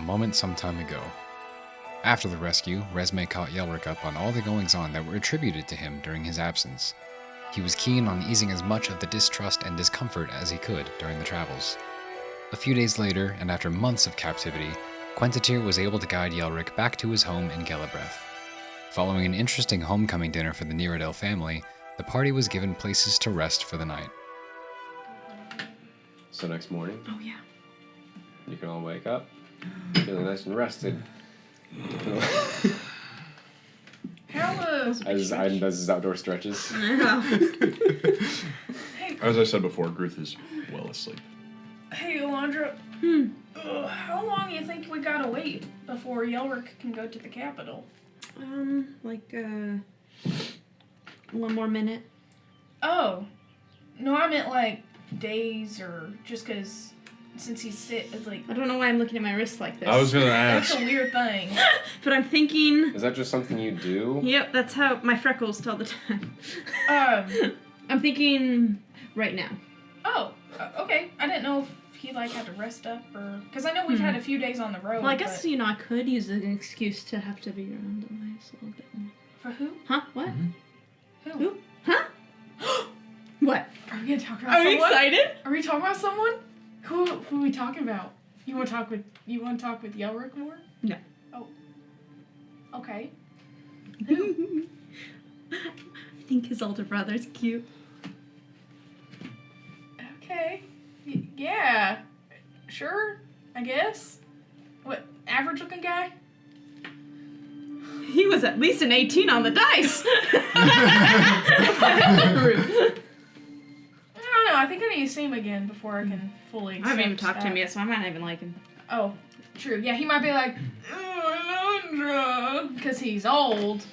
moment some time ago. After the rescue, Resme caught Yelric up on all the goings-on that were attributed to him during his absence. He was keen on easing as much of the distrust and discomfort as he could during the travels. A few days later, and after months of captivity, Quentatir was able to guide Yelric back to his home in Gelabreth. Following an interesting homecoming dinner for the Neradel family, the party was given places to rest for the night. So next morning, Oh, yeah. you can all wake up, feeling nice and rested. How As Aiden does his outdoor stretches. As I said before, Gruth is well asleep. Hey, Alondra. How long do you think we gotta wait before Yelric can go to the capital? One more minute. Oh. No, I meant like days or just because since he's sick, it's like... I don't know why I'm looking at my wrist like this. I was gonna ask. That's a weird thing. But I'm thinking... Is that just something you do? Yep, that's how my freckles tell the time. I'm thinking right now. Oh, okay. I didn't know if he like had to rest up or... Because I know we've had a few days on the road, Well, I guess, but... I could use an excuse to have to be around the place a little bit more. For who? Huh? What? Who? Who? Huh? What? Are we gonna talk about Are someone? you excited? Are we talking about someone? Who are we talking about? You want to talk with Yelric more? No. Oh. Okay. I think his older brother's cute. Okay. Yeah. Sure. I guess. What? Average looking guy? He was at least an 18 on the dice. I don't know. I think I need to see him again before I can fully. I haven't even accept talked to him that. yet, so I might not even like him. Oh, true. Yeah, he might be like, Alondra, because he's old.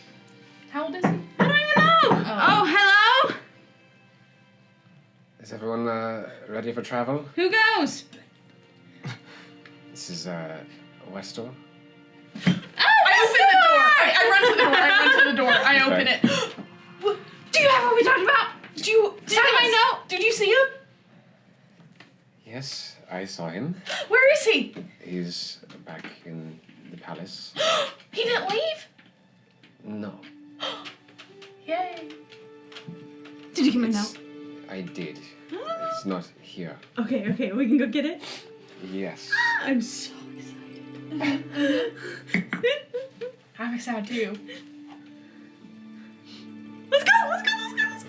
How old is he? I don't even know. Oh, hello? Is everyone ready for travel? Who goes? This is Westor. I open the door. I run to the door. I run to the door. I Okay. open it. What? Do you have what we talked about? Did you? I know. Did you see him? Yes, I saw him. Where is he? He's back in the palace. He didn't leave? No. Yay. Did you get my It's- note? I did. It's not here. Okay, we can go get it. Yes. I'm so excited. I'm excited too. Let's go.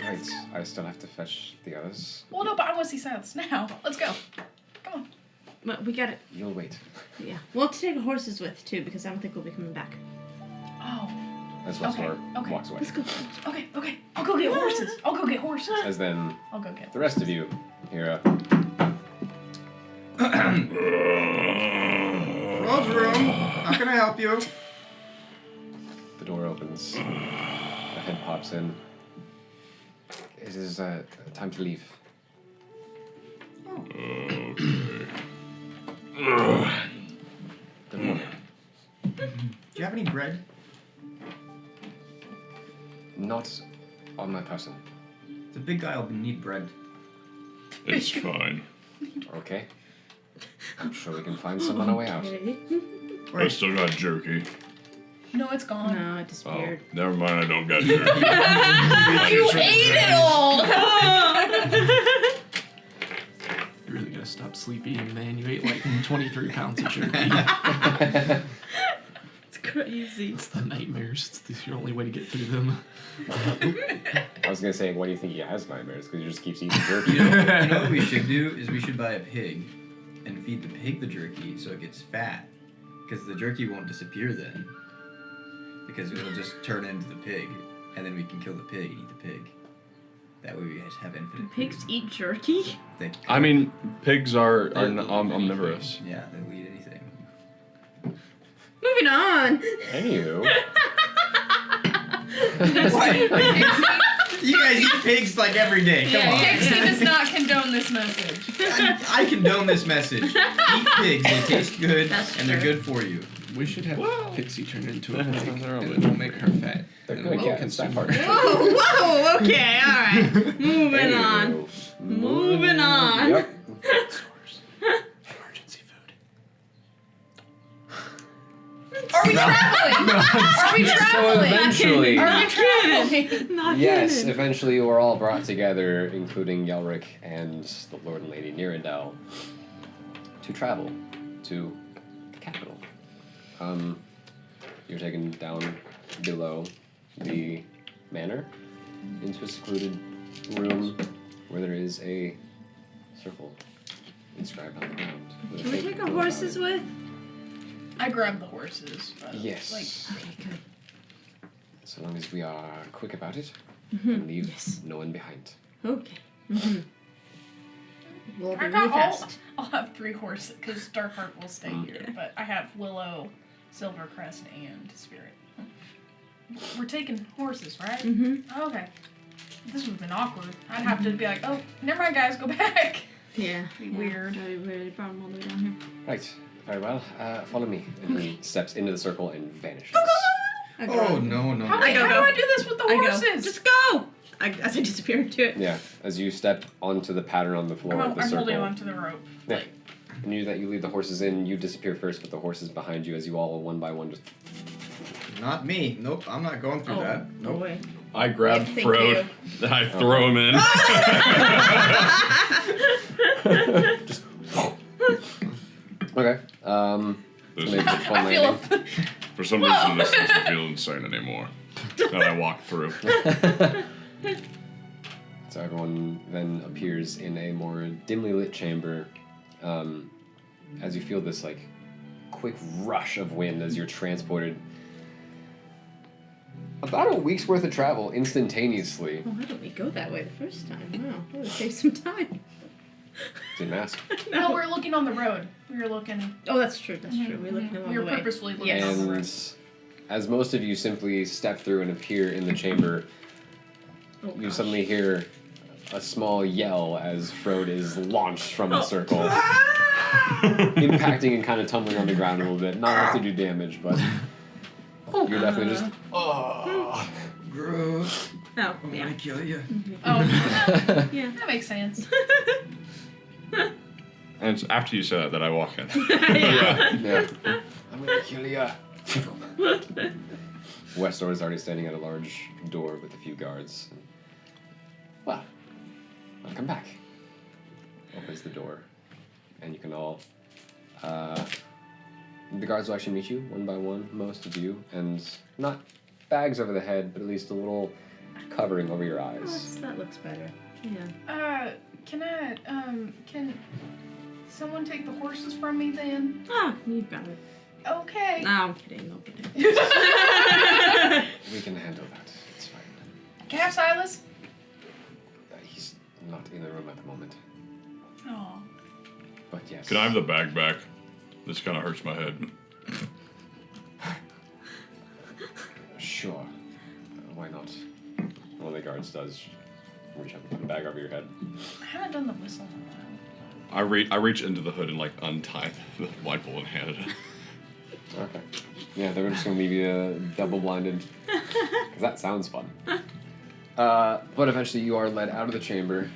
Right. I still have to fetch the others. Well, no, but I want to see Silas now. Let's go. Come on. But we got it. You'll wait. Yeah. We'll have to take the horses with, too, because I don't think we'll be coming back. Oh. As Westor Okay. walks away. Let's go. Okay. I'll go get horses. As then I'll go get the rest of you hear Rose room. How can I help you? the door opens. A head pops in. It is time to leave. Good morning. Do you have any bread? Not on my person. The big guy will need bread. It's fine. Okay. I'm sure we can find some on our way out. Okay. I still got jerky. No, it's gone. No, it Oh, disappeared. never mind. I don't got jerky. You ate it all! You're really gonna stop sleeping, man. You ate like 23 pounds of jerky. It's crazy. It's the nightmares. It's your only way to get through them. I was gonna say, why do you think he has nightmares? Because he just keeps eating jerky. You know what we should do is we should buy a pig and feed the pig the jerky so it gets fat. Because the jerky won't disappear then. Because it'll just turn into the pig. And then we can kill the pig and eat the pig. That way we guys have infinite Pigs food. eat jerky? I mean, pigs are omnivorous. Yeah, they'll eat anything. Moving on. Anywho. What? You guys eat pigs like every day. Come on. Pixie does not condone this message. I condone this message. Eat pigs. They taste good That's and they're true. good for you. We should have Pixie turn into a pig, They're all and we'll make her fat. They're and good, we'll yeah, consume that her. part. Whoa, okay, alright. Moving on. Moving on. Yep. Emergency food. Are we So traveling? eventually, Are we traveling? Not yes, kidding. eventually you are all brought together, including Yelric and the Lord and Lady Nirindel, to travel to the capital. You're taken down below the manor into a secluded room where there is a circle inscribed on the ground. with Can we fake take our glow about horses it. with? I grabbed the horses. But Yes. Okay, good. So long as we are quick about it and leave Yes. no one behind. Okay. Mm-hmm. We'll be I really got fast. I'll have 3 horses because Darkheart will stay here. Okay. But I have Willow, Silvercrest, and Spirit. We're taking horses, right? Mm-hmm. Okay. This would have been awkward. I'd have to be like, oh, never mind, guys, go back. Yeah. Be weird. That'd be really problem all the way down here. Right. Very well. Follow me. And he steps into the circle and vanishes. I go. Oh, no. How, I do go, how go. do I do this with the I horses? go. Just go! As I disappear into it. Yeah. As you step onto the pattern on the floor of the I'm holding circle. on to the rope. Yeah. And you lead the horses in, you disappear first, but the horses behind you as you all one by one just Not me. Nope, I'm not going through that. Nope. Boy. I grab Thank Frode and I throw him in. Okay. This- Maybe a fun I feel landing. For some reason, this doesn't feel insane anymore. And I walk through. So everyone then appears in a more dimly lit chamber. As you feel this like quick rush of wind as you're transported about a week's worth of travel instantaneously. Oh, why didn't we go that way the first time? Wow, that would save some time. Didn't ask. No, we're looking on the road. We were looking. Oh, that's true. That's true. We're looking along We were the way. purposefully looking Yes. on the road. And as most of you simply step through and appear in the chamber, Oh, you gosh. suddenly hear a small yell as Frode is launched from the circle, impacting and kind of tumbling on the ground a little bit. Not enough to do damage, but you're definitely just. Oh, gross. Oh, I'm yeah. gonna kill you. Oh, Yeah. that makes sense. And it's after you say that I walk in. Yeah. I'm gonna kill ya. Westor is already standing at a large door with a few guards. Well, welcome back. Opens the door, and you can all. The guards will actually meet you one by one, most of you, and not bags over the head, but at least a little covering over your Oh, eyes. that looks better. Yeah. Can someone take the horses from me then? Ah, you got it. Okay. No, I'm kidding. No kidding. We can handle that. It's fine. Can I have Silas? He's not in the room at the moment, Oh. but yes. Can I have the bag back? This kind of hurts my head. Sure. Why not? One of the guards does reach up and put the bag over your head. I haven't done the whistle in a while. I reach into the hood and like untie the blindfold and hand it. Okay. Yeah, they're just gonna leave you double blinded. Because that sounds fun. But eventually you are led out of the chamber,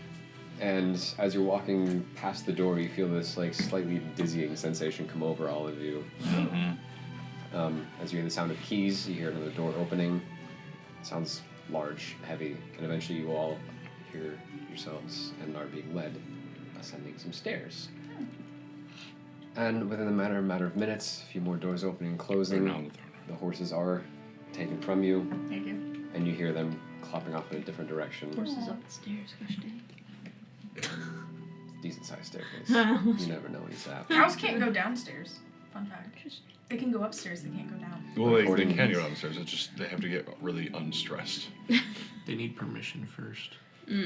and as you're walking past the door, you feel this like slightly dizzying sensation come over all of you. As you hear the sound of keys, you hear another door opening. It sounds large, heavy, and eventually you all hear yourselves and are being led, ascending some stairs. And within a matter of minutes, a few more doors opening and closing, Right now on the throne. the horses are taken from you, Thank you. and you hear them clopping off in a different direction. Horses up the stairs. Gosh dang. Decent sized staircase. You never know when he's out. Cows can't go downstairs. Fun fact. They can go upstairs, they can't go down. Well, they According- can go downstairs. It's just they have to get really unstressed. They need permission first.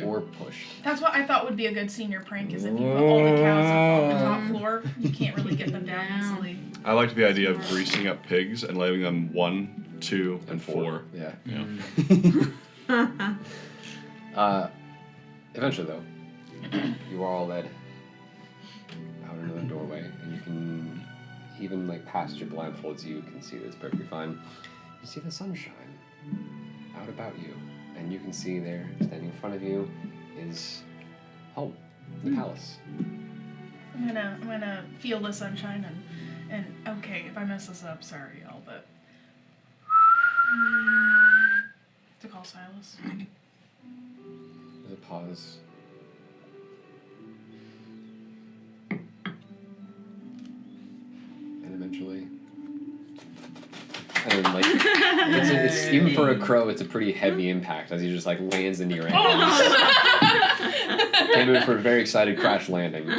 Or pushed. That's what I thought would be a good senior prank is if you put all the cows up on the top floor, you can't really get them down easily. I like the idea of greasing up pigs and letting them 1, 2, and 4. Yeah. Yeah. Eventually, though, you are all led out into the doorway, and you can, even like past your blindfolds, you can see that it's perfectly fine. You see the sunshine out about you, and you can see there, standing in front of you, is home, the palace. I'm gonna feel the sunshine and okay, if I mess this up, sorry y'all, but To call Silas. There's a pause. And eventually. And then, like, it's even for a crow, it's a pretty heavy impact as he just like lands into your ankles. Came in for a very excited crash landing.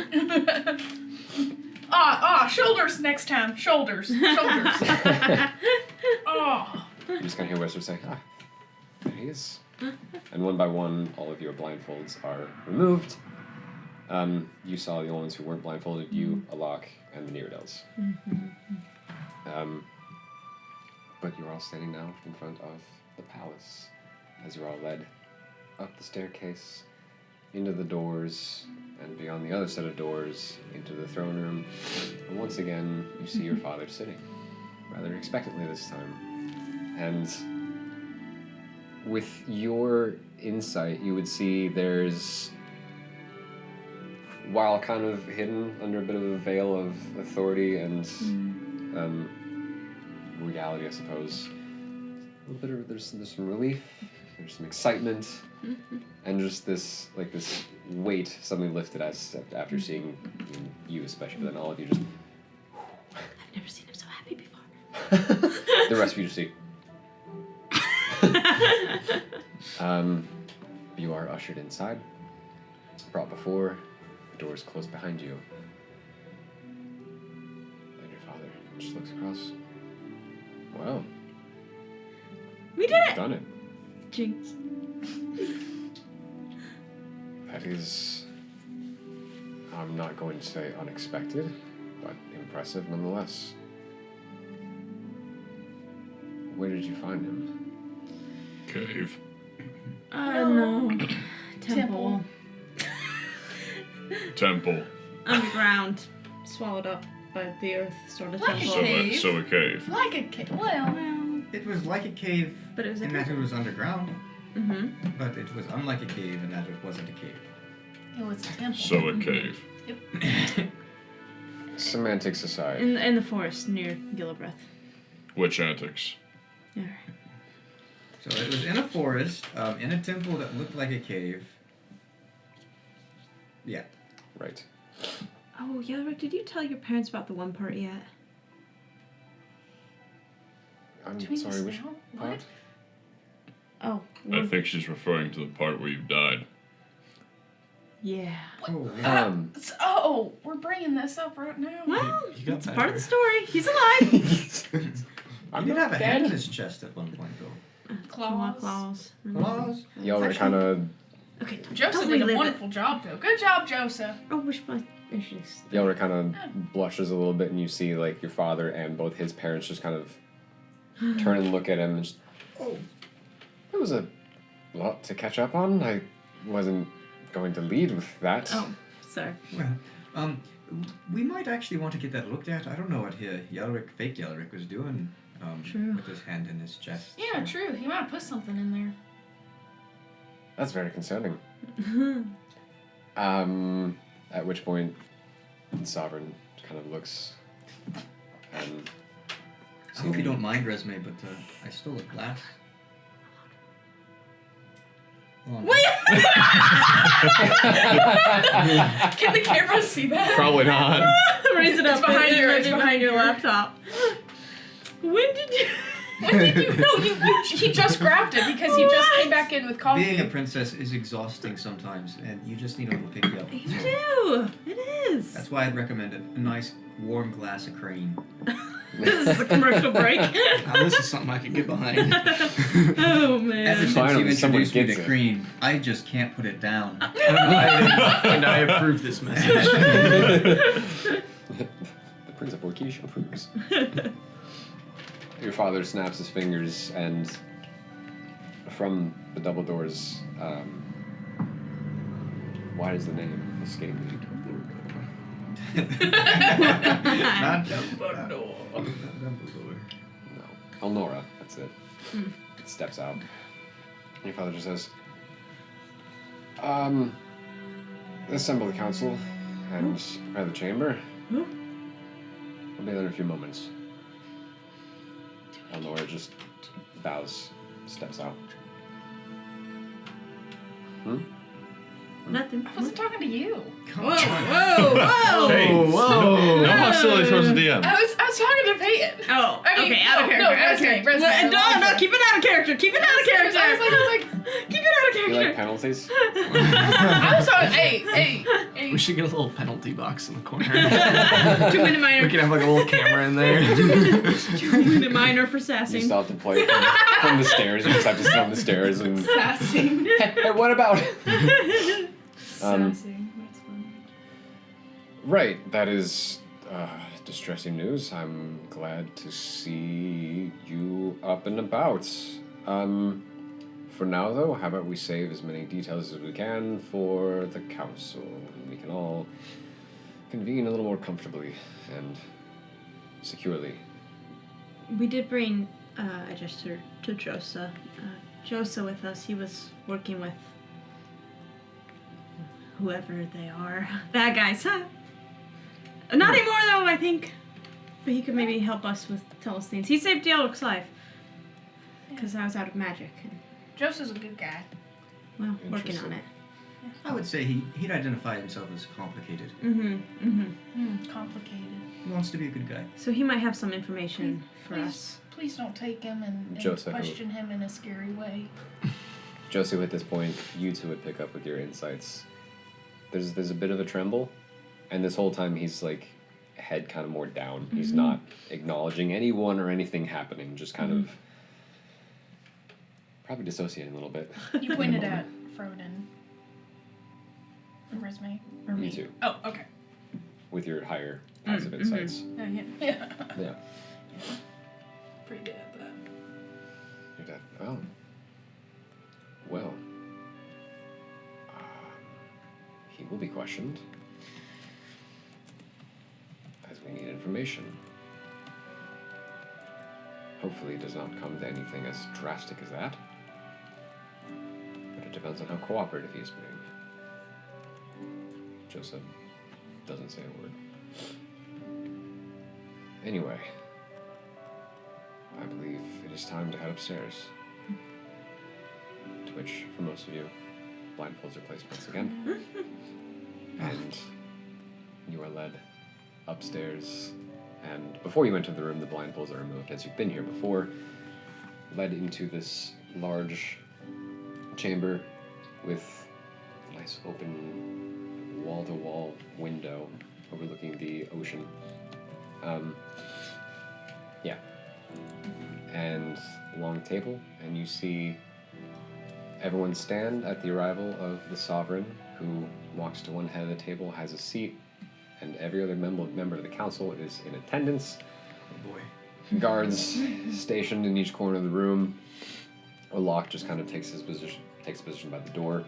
Shoulders next time. Shoulders. Oh. You just kind of hear whispers saying, there he is. And one by one, all of your blindfolds are removed. You saw the only ones who weren't blindfolded, you, Alok, and the Nerodels. But you're all standing now in front of the palace as you're all led up the staircase, into the doors, and beyond the other set of doors, into the throne room. And once again, you see your father sitting, rather expectantly this time. And with your insight, you would see there's, while kind of hidden under a bit of a veil of authority and reality, I suppose, a little bit of, there's some relief, there's some excitement, and just this weight suddenly lifted after seeing you especially, but then all of you just. I've never seen him so happy before. The rest of you just see. You are ushered inside, brought before, the doors closed behind you. And your father just looks across. Well, We did you've it! done it. Jinx. That is, I'm not going to say unexpected, but impressive nonetheless. Where did you find him? Cave. No. Temple. Temple. Underground. Swallowed up by the earth, sort of Like a temple. cave. So a cave. Like a kid. Well. Well, It was like a cave but it was a in that it was underground, Mm-hmm. but it was unlike a cave in that it wasn't a cave. It was a temple. So a cave. Semantics aside. In the forest near Gillibreath. Witch antics. Yeah. So it was in a forest, in a temple that looked like a cave. Yeah. Right. Oh, Yelric, did you tell your parents about the one part yet? I'm Between sorry, us which now? part? What? Oh. I think she's referring to the part where you died. Yeah. Oh, yeah. We're bringing this up right now. Well, He got it's better. part of the story. He's alive. I'm He did not have a dead. hand in his chest at one point, though. Claws. Claws. Claws. Y'all are kind of Okay. Joseph don't did a relive it. wonderful job, though. Good job, Joseph. Oh, wish my issues. Yelra kind of blushes a little bit, and you see like your father and both his parents just kind of turn and look at him, and just, Oh. there was a lot to catch up on. I wasn't going to lead with that. Oh, sorry. Well, we might actually want to get that looked at. I don't know what fake Yelric was doing True. with his hand in his chest. Yeah, true. He might have put something in there. That's very concerning. At which point, the Sovereign kind of looks and. I hope you don't mind, Resume, but I stole a glass. Hold on. Can the camera see that? Probably not. Raise it up. It's behind your- it's behind your laptop. When did you? When did you? No, he just grabbed it because he just came back in with coffee. Being a princess is exhausting sometimes, and you just need a little pick you up. You do. It is. That's why I'd recommend a nice warm glass of cream. This is a commercial break. Now, this is something I could get behind. Oh man. Ever since Finally, you someone introduced me gets to it. cream, I just can't put it down. And I approve this message. The Prince of Orkisha approves. Your father snaps his fingers, and from the double doors, why does the name escape me? Not Dumbledore. Dumbledore. No. Elnora, that's it. Steps out. Your father just says, assemble the council and prepare the chamber. Huh? I'll be there in a few moments. Elnora just bows, steps out. Nothing. I wasn't talking to you. Whoa, whoa, whoa! Hey, Whoa. no hostility towards the DM. I was talking to Peyton. Oh, I mean, okay, out of no, character. no, out of resume, character. resume, No, Elijah. keep it out of character. Keep it out of character. I was like, keep it out of You character. like penalties? I was talking. Hey. We should get a little penalty box in the corner. To win a minor. We can have like a little camera in there. To win a minor for You sassing. still have to play from the stairs. You just have to sit on the stairs and. Sassing. Hey, what about? Sassing. That's fun. Right, that is distressing news. I'm glad to see you up and about. For now, though, how about we save as many details as we can for the council, and we can all convene a little more comfortably and securely. We did bring a gesture to Josa. Josa with us. He was working with whoever they are. Bad guys, huh? Not anymore, though, I think. But he could maybe help us tell us things. He saved Yellowick's life. Because I was out of magic. And, Joseph's a good guy. well, working Interesting. on it. I would say he'd identify himself as complicated. Complicated. He wants to be a good guy. So he might have some information for Please, us. please don't take him and Joseph. question him in a scary way. Josie, at this point, you two would pick up with your insights. There's a bit of a tremble, and this whole time he's like head kind of more down. He's not acknowledging anyone or anything happening, just kind of probably dissociating a little bit. You pointed at Froden. The resume? Or Me me? too. Oh, okay. With your higher passive insights. Oh, yeah. Yeah. Pretty good at that. Your dad. Oh. Well. He will be questioned. As we need information. Hopefully it does not come to anything as drastic as that. But it depends on how cooperative he is being. Joseph doesn't say a word. Anyway. I believe it is time to head upstairs. To which, for most of you, blindfolds are placed once again. And you are led upstairs. And before you enter the room, the blindfolds are removed, as you've been here before. Led into this large chamber with a nice open wall-to-wall window overlooking the ocean. Yeah. And a long table, and you see everyone stand at the arrival of the sovereign, who walks to one head of the table, has a seat, and every other member of the council is in attendance. Oh boy. Guards stationed in each corner of the room. A lock just kind of takes position by the door.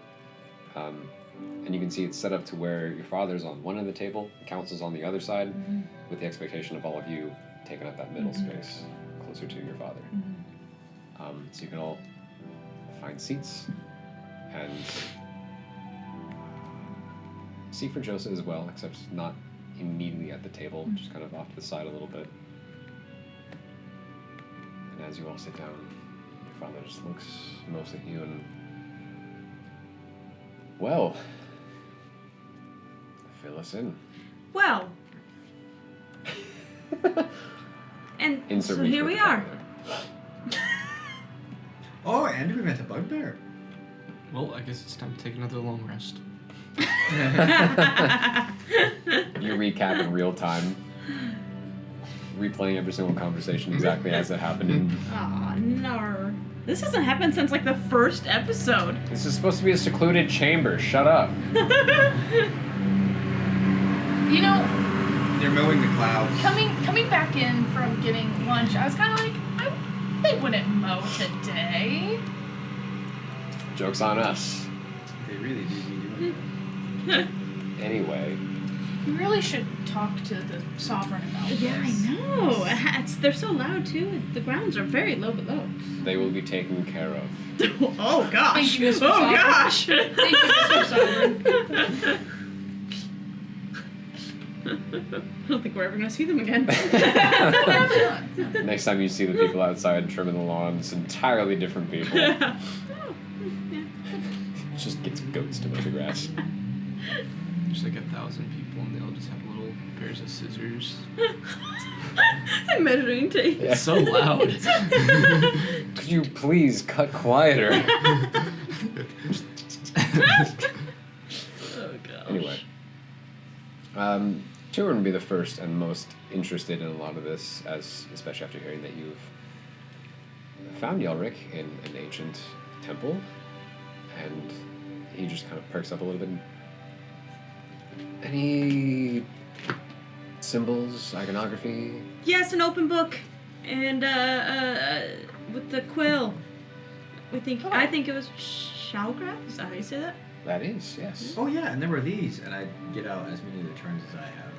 And you can see it's set up to where your father's on one end of the table, the council's on the other side, with the expectation of all of you taking up that middle space, closer to your father. So you can all find seats, and seat for Joseph as well, except not immediately at the table, just kind of off to the side a little bit. And as you all sit down, your father just looks most at you and, well, fill us in. Well. And Insert so reach here with we the are. father. Oh, and we met the bugbear. Well, I guess it's time to take another long rest. You recap in real time, replaying every single conversation exactly as it happened. Aw, no. This hasn't happened since like the first episode. This is supposed to be a secluded chamber. Shut up. You know, They're mowing the clouds. coming back in from getting lunch, I was kind of like, they wouldn't mow today. Joke's on us. They really do be doing that. Anyway, You really should talk to the sovereign about this. Yeah, I know. They're so loud too. The grounds are very low below. they will be taken care of. Oh gosh. Thank you, Mr. Oh Sovereign. gosh. Thank you, Mr. Sovereign. I don't think we're ever gonna see them again. Next time you see the people outside trimming the lawn, it's entirely different people. Yeah. Just gets goats to mow the grass. Just like 1,000 people, and they all just have little pairs of scissors. And measuring tape. Yeah. It's so loud. Could you please cut quieter? Oh gosh. Anyway, Turin would be the first and most interested in a lot of this, especially after hearing that you've found Yelric in an ancient temple, and he just kind of perks up a little bit. Any symbols, iconography? Yes, an open book, and with the quill. I think it was Shalgraf. Is that how you say that? That is, yes. Oh yeah, and there were these, and I get out as many of the charms as I have.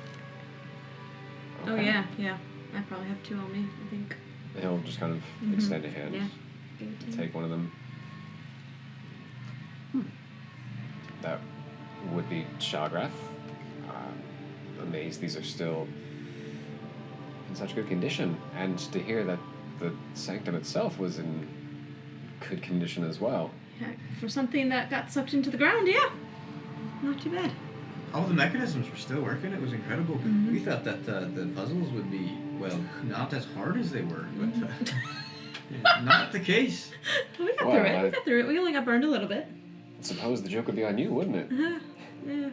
Oh Okay. yeah. I probably have 2 on me. I think. He'll just kind of Mhm. extend a hand, Yeah. Give it to me. take one of them. That would be Shagrath. Amazed these are still in such good condition, and to hear that the sanctum itself was in good condition as well. Yeah, for something that got sucked into the ground, yeah. Not too bad. All the mechanisms were still working. It was incredible. Mhm. We thought that the puzzles would be, well, not as hard as they were, but not the case. We got Well, through it. We got through it. We only got burned a little bit. Suppose the joke would be on you, wouldn't it? Yeah.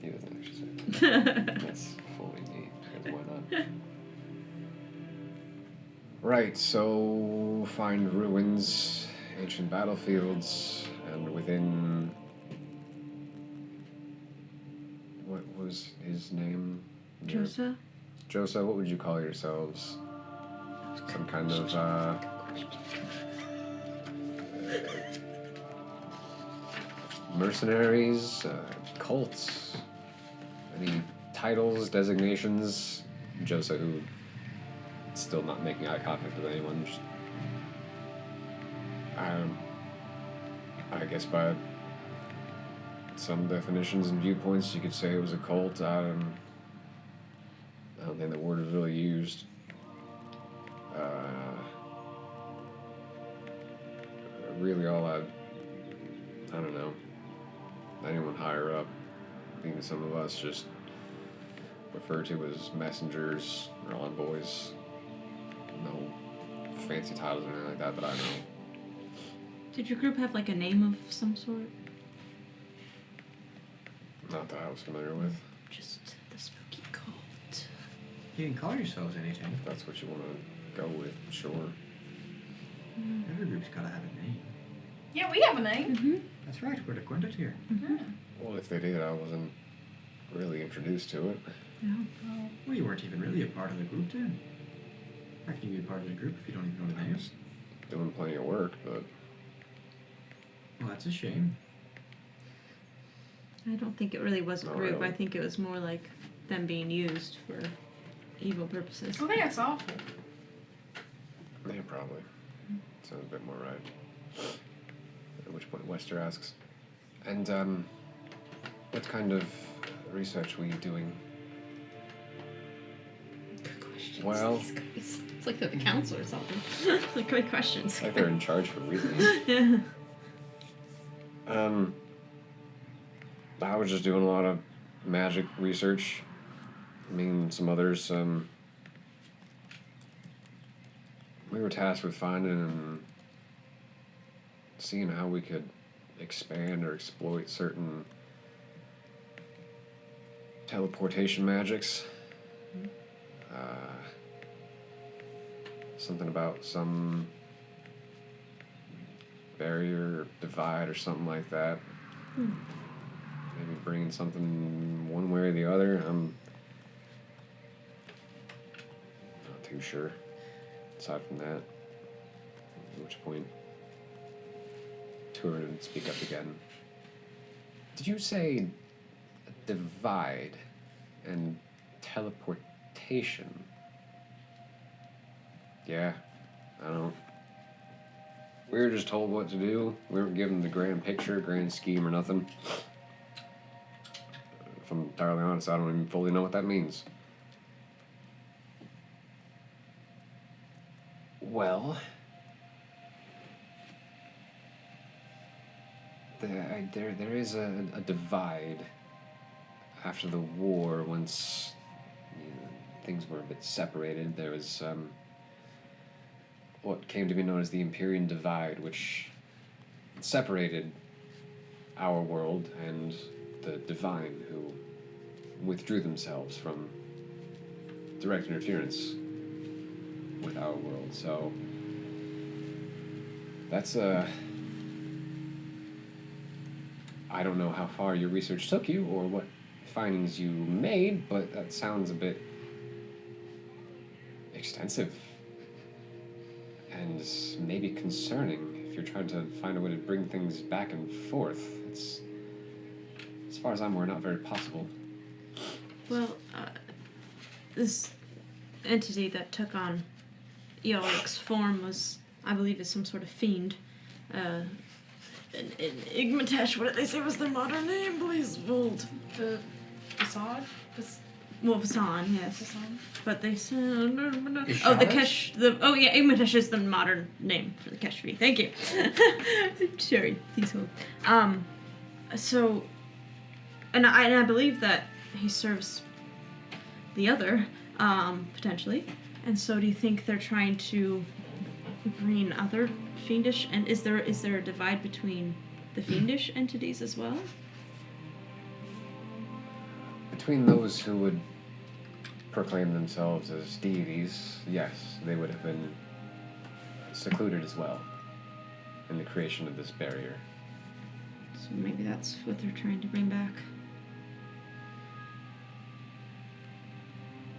He doesn't actually say that. That's fully me, because why not? Right, so find ruins, ancient battlefields, and within... What was his name? Josa? Josa, what would you call yourselves? Some kind of, mercenaries, cults, any titles, designations? Josa, who still not making eye contact with anyone. Just, I guess by some definitions and viewpoints, you could say it was a cult. I don't think the word is really used. Really, all I don't know. Anyone higher up, even some of us just refer to as messengers or envoys. No fancy titles or anything like that I know. Did your group have like a name of some sort? Not that I was familiar with. Just the spooky cult. You can call yourselves anything. If that's what you want to go with, sure. Every group's got to have a name. Yeah, we have a name. Mm-hmm. That's right, we're the Quintet here. Well, if they did, I wasn't really introduced to it. No. Well, you weren't even really a part of the group then. How can you be a part of the group if you don't even know the I names? was doing plenty of work, but Well, that's a shame. I don't think it really was a Not group. really. I think it was more like them being used for evil purposes. I think that's awful. yeah, probably. Sounds a bit more right. At which point Wester asks, and what kind of research were you doing? Good questions. Well- These guys. It's like they're the council or something. Like great questions. Like they're in charge for reasons. Yeah. I was just doing a lot of magic research. Me and some others. We were tasked with finding and seeing how we could expand or exploit certain teleportation magics. Something about some barrier, divide, or something like that. Maybe bringing something one way or the other. I'm not too sure. Aside from that, at which point, Turin would speak up again. Did you say divide and teleportation? Yeah, I don't. We were just told what to do. We weren't given the grand picture, grand scheme, or nothing. If I'm entirely honest, I don't even fully know what that means. Well, there is a divide after the war. Once things were a bit separated, there was what came to be known as the Empyrean Divide, which separated our world and the Divine, who withdrew themselves from direct interference with our world. So that's I don't know how far your research took you or what findings you made, but that sounds a bit extensive and maybe concerning if you're trying to find a way to bring things back and forth. It's, as far as I'm aware, not very possible. Well, this entity that took on Yorick's form was, I believe, is some sort of fiend. In Igmatash, what did they say was their modern name? Please hold. The facade? Well, Vasan, yes. Facade? But they said... Is Oh, the Shadash? Kesh... Oh, yeah, Igmatash is the modern name for the Keshvi. Thank you. Sorry, please hold. So... And I believe that he serves the other, potentially. And so do you think they're trying to bring other fiendish... And is there a divide between the fiendish entities as well? Between those who would proclaim themselves as deities, yes, they would have been secluded as well in the creation of this barrier. So maybe that's what they're trying to bring back.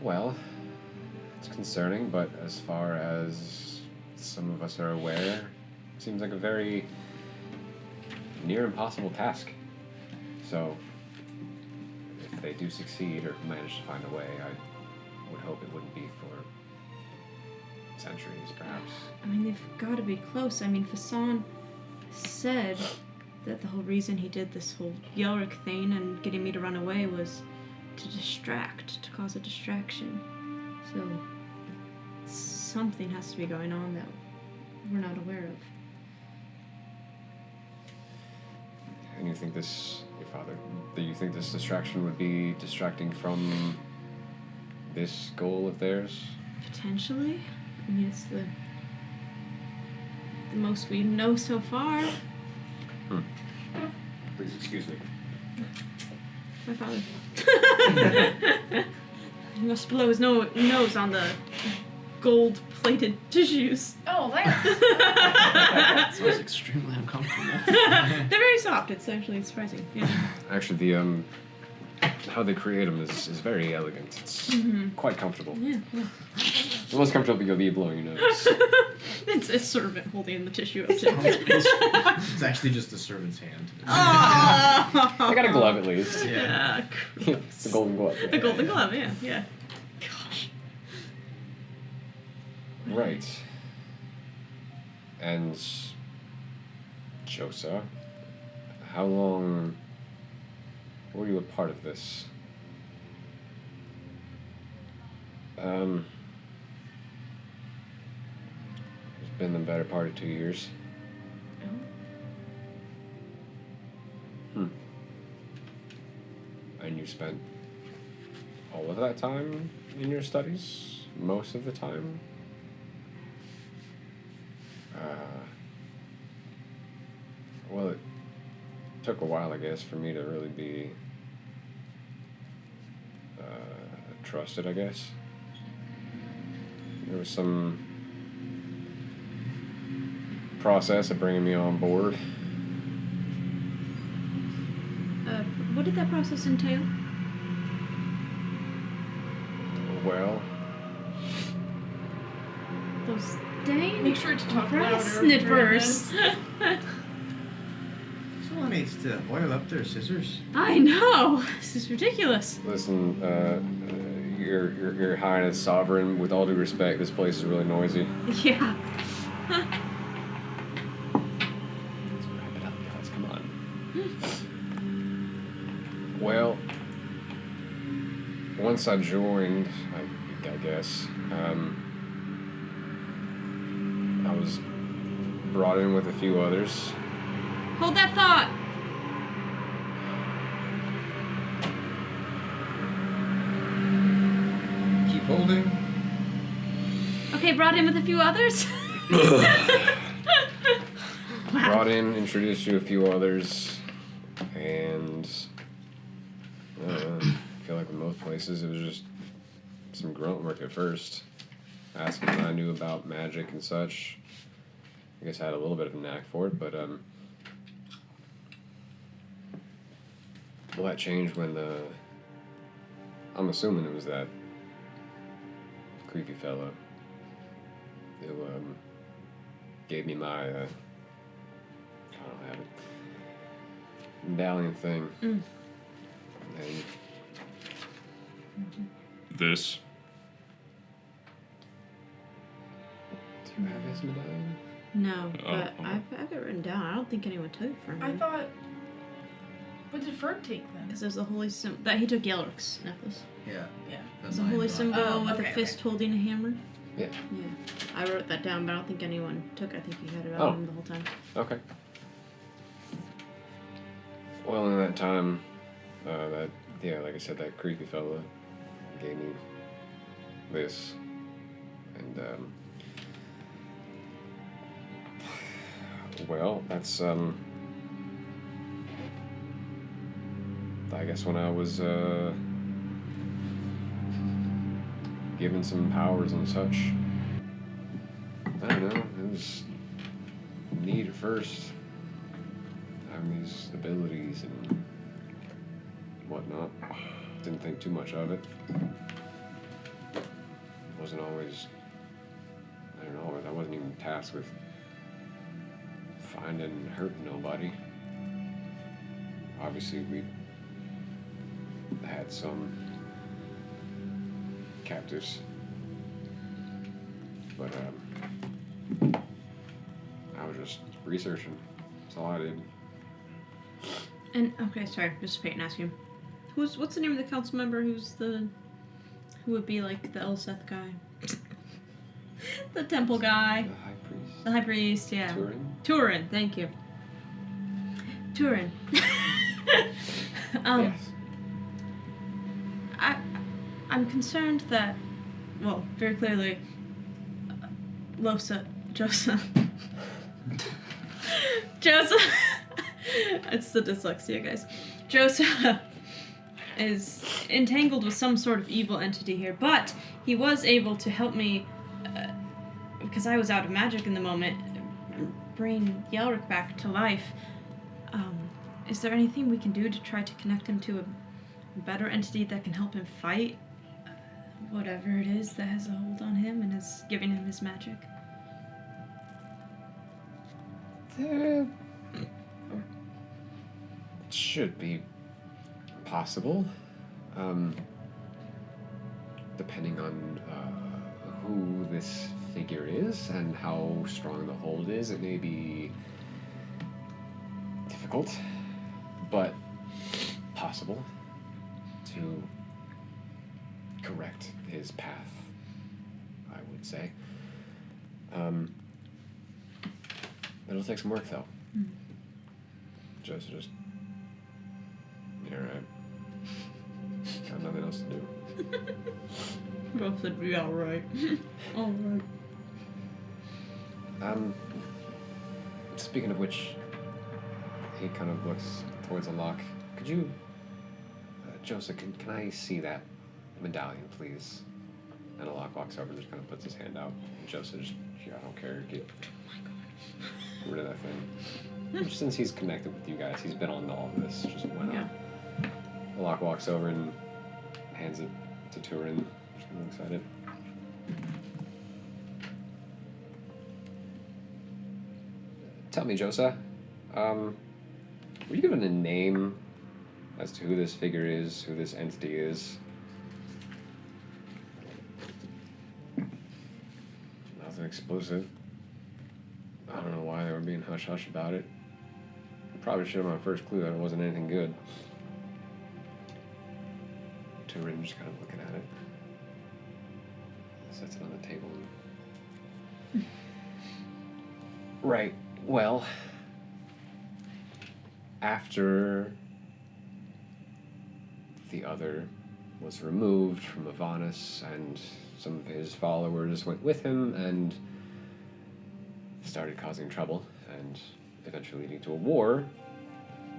Well, it's concerning, but as far as some of us are aware, it seems like a very near impossible task. So, if they do succeed or manage to find a way, I would hope it wouldn't be for centuries, perhaps. I mean, they've got to be close. I mean, Fasan said that the whole reason he did this whole Yelric thing and getting me to run away was to distract, to cause a distraction. So, something has to be going on that we're not aware of. And you think this, your father, do you think this distraction would be distracting from this goal of theirs? Potentially. I mean, it's the most we know so far. Please excuse me. My father. He must blow his nose on the gold-plated tissues. Oh, there. This was extremely uncomfortable. They're very soft. It's actually surprising. Yeah. Actually, the how they create them is very elegant. It's quite comfortable. Yeah. The most comfortable you'll be blowing your nose. It's a servant holding the tissue up to It's actually just the servant's hand. Oh! I got a glove at least. Yeah. It's the golden glove. The golden glove, yeah. Gosh. Right. And Josa, how long were you a part of this? It's been the better part of 2 years. And you spent all of that time in your studies? Most of the time? Well, it took a while, I guess, for me to really be trusted, I guess. There was some process of bringing me on board. What did that process entail? Well, Those dang Make sure to talk grass louder. snippers. Someone needs to oil up their scissors. I know. This is ridiculous. listen, your Highness Sovereign, with all due respect, this place is really noisy. Yeah. Let's wrap it up, guys. Come on. Well, once I joined, I guess, I was brought in with a few others. Hold that thought. Keep holding. Okay, brought in with a few others. Brought in, introduced you to a few others, and I feel like in most places it was just some grunt work at first. Asking what I knew about magic and such. I guess I had a little bit of a knack for it, but well, that changed when I'm assuming it was that creepy fella who gave me my I don't have it medallion thing. And This. do you have his medallion? No, Oh, but oh. I've it written down. I don't think anyone took it from I him. thought. What did Ferg take then? Because there's a holy symbol that he took Yelric's necklace. Yeah. Yeah. There's a holy symbol Oh, with okay, a fist holding a hammer. Yeah. Yeah, I wrote that down, but I don't think anyone took it. I think he had it Oh. on him the whole time. Okay. Well, in that time, like I said, that creepy fella gave me this, and well, that's I guess when I was given some powers and such. I don't know. It was neat at first, having these abilities and whatnot. Didn't think too much of it. Wasn't always. I don't know. I wasn't even tasked with finding and hurting nobody. Obviously, we had some captives, but I was just researching. That's all I did. And okay, sorry, just Peyton asking. What's the name of the council member who would be like the Elseth guy? The temple guy. The high priest. The high priest, yeah. Turin. Turin, thank you. Turin. Yes. I'm concerned that, well, very clearly, Joseph, it's the dyslexia, guys. Joseph is entangled with some sort of evil entity here, but he was able to help me, because I was out of magic in the moment, bring Yelric back to life. Is there anything we can do to try to connect him to a better entity that can help him fight whatever it is that has a hold on him and is giving him his magic? There should be possible, depending on who this figure is and how strong the hold is. It may be difficult, but possible to correct his path, I would say. It'll take some work, though. Just, you're right. Got nothing else to do. Both said, yeah, alright. Alright. Speaking of which, he kind of looks towards a lock. Could you, Joseph, can I see that medallion, please? And a lock walks over and just kind of puts his hand out. And Joseph just, I don't care, get rid of that thing. Since he's connected with you guys, he's been on all of this, just why not? Yeah. The lock walks over and hands it to Turin. Just really excited. Tell me, Joseph, were you given a name as to who this figure is, who this entity is? Nothing explicit. I don't know why they were being hush-hush about it. Probably should have my first clue that it wasn't anything good. to her and just kind of looking at it. Sets it on the table. Right. Well, after the other was removed from Avanus and some of his followers went with him and started causing trouble and eventually leading to a war,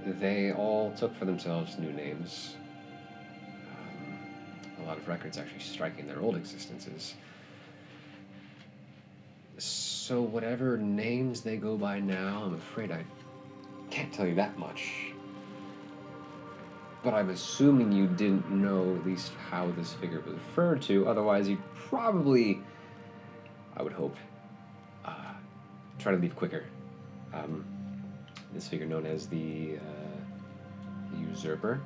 they all took for themselves new names. A lot of records actually striking their old existences. So whatever names they go by now, I'm afraid I can't tell you that much. But I'm assuming you didn't know at least how this figure was referred to, otherwise you'd probably, I would hope, try to leave quicker. This figure known as the Usurper,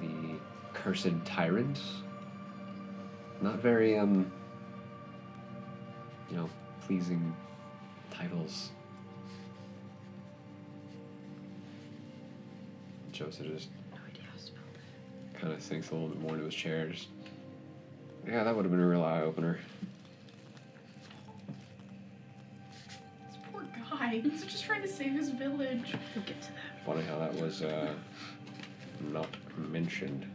the Cursed Tyrant. Not very, pleasing titles. Joseph just kind of sinks a little bit more into his chair. Yeah, that would have been a real eye-opener. This poor guy. He's just trying to save his village. We'll get to that. Funny how that was not mentioned.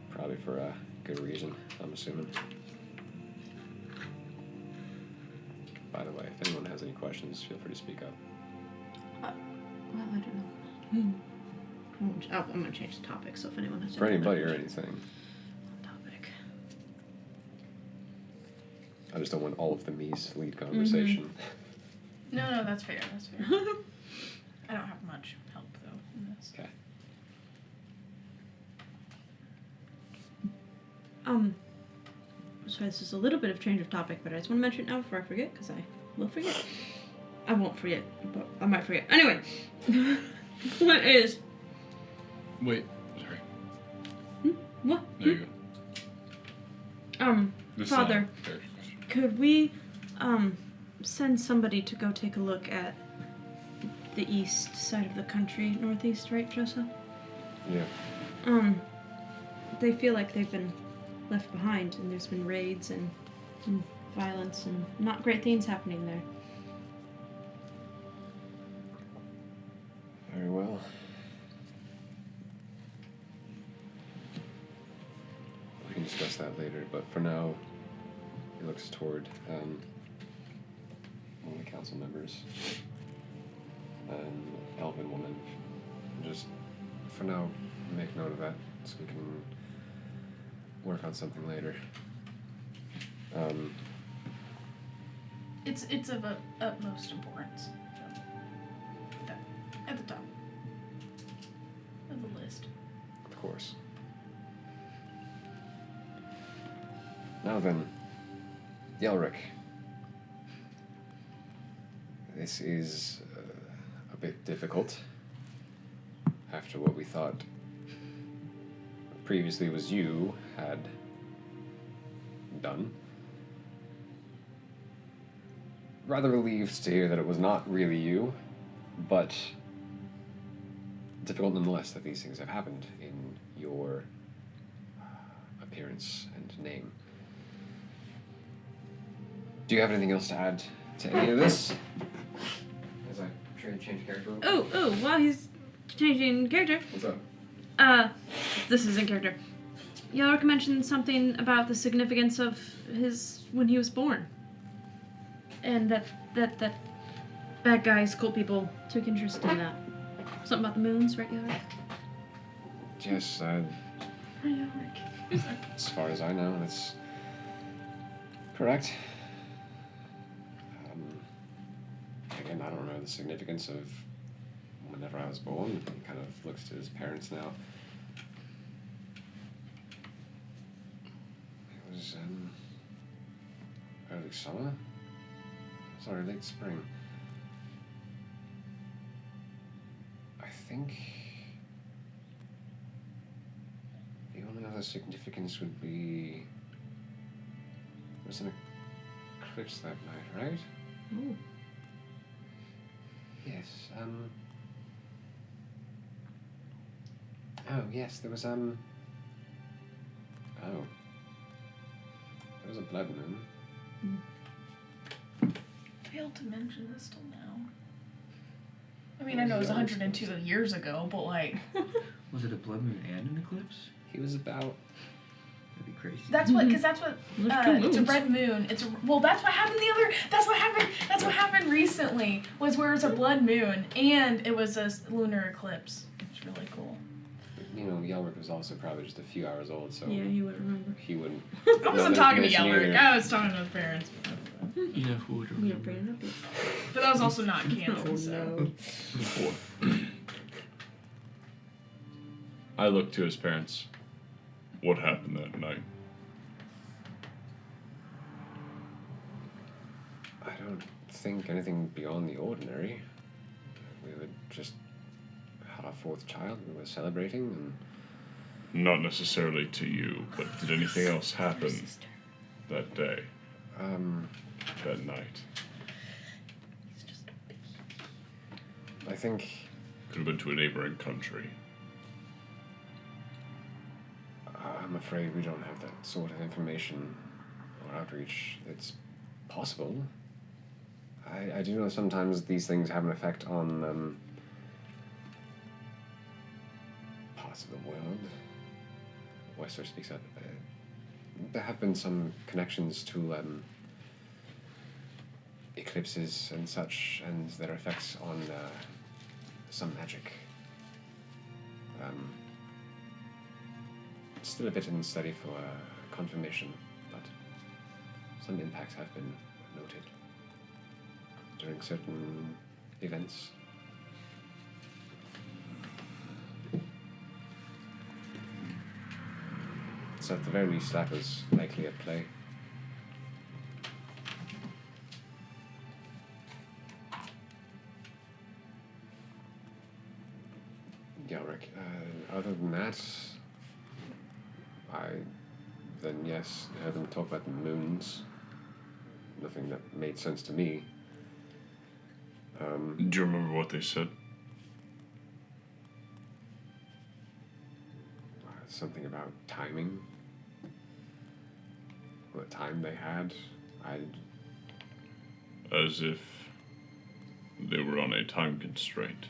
Probably for a good reason, I'm assuming. By the way, if anyone has any questions, feel free to speak up. Well, I don't know. I'm going to change the topic, so if anyone has For any anybody or other anything. topic. I just don't want all of the me's lead conversation. No, that's fair. That's fair. I don't have much help though in this. Okay. Sorry, this is a little bit of change of topic, but I just want to mention it now before I forget, because I will forget. I won't forget, but I might forget. Anyway, what is... Wait, sorry. What? There you go. This, Father, there. could we, send somebody to go take a look at the east side of the country, northeast, right, Joseph? Yeah. They feel like they've been left behind, and there's been raids and violence and not great things happening there. Very well. We can discuss that later, but for now, he looks toward one of the council members, an elven woman. Just, for now, make note of that, so we can work on something later. It's of utmost importance. So, put that at the top of the list. Of course. Now then, Yelric. This is a bit difficult after what we thought previously was you had done. Rather relieved to hear that it was not really you, but difficult nonetheless that these things have happened in your appearance and name. Do you have anything else to add to any of this? As I try to change character. Oh, while he's changing character, What's up? this is in character. Yelric mentioned something about the significance of his when he was born. And that bad guys, cool people took interest in that. Something about the moons, right, Yelric? Yes, Yelric. as far as I know, that's correct. Again, I don't know the significance of whenever I was born. He kind of looks to his parents now. It was early summer? Sorry, late spring. I think the only other significance would be it was an eclipse that night, right? Oh. Yes, Oh, yes, there was, Oh. There was a blood moon. Failed to mention this till now. I mean, I know it was 102 years ago, but like, Was it a blood moon and an eclipse? He was about... That'd be crazy. that's what, because that's what, There's two it's a moons. red moon. Well, that's what happened that's what happened recently, was where it was a blood moon, and it was a lunar eclipse. It's really cool. You know, Yelric was also probably just a few hours old, so Yeah, he wouldn't remember. he wouldn't... I wasn't talking to Yelric. Yelric, I was talking to his parents. You know who would We remember? didn't bring it up yet. But that was also not canon, Oh, so. no. I looked to his parents. What happened that night? I don't think anything beyond the ordinary. We would just had our fourth child. We were celebrating, and Not necessarily to you, but did anything else happen that day, that night? I think Could have been to a neighboring country. I'm afraid we don't have that sort of information or outreach. It's possible. I do know sometimes these things have an effect on parts of the world. Wester speaks up. There have been some connections to eclipses and such, and their effects on some magic. Still a bit in study for confirmation, but some impacts have been noted during certain events. So at the very least, that was likely at play. Yelric, other than that, then yes, heard them talk about the moons. Nothing that made sense to me. Do you remember what they said? Something about timing. What time they had. As if they were on a time constraint.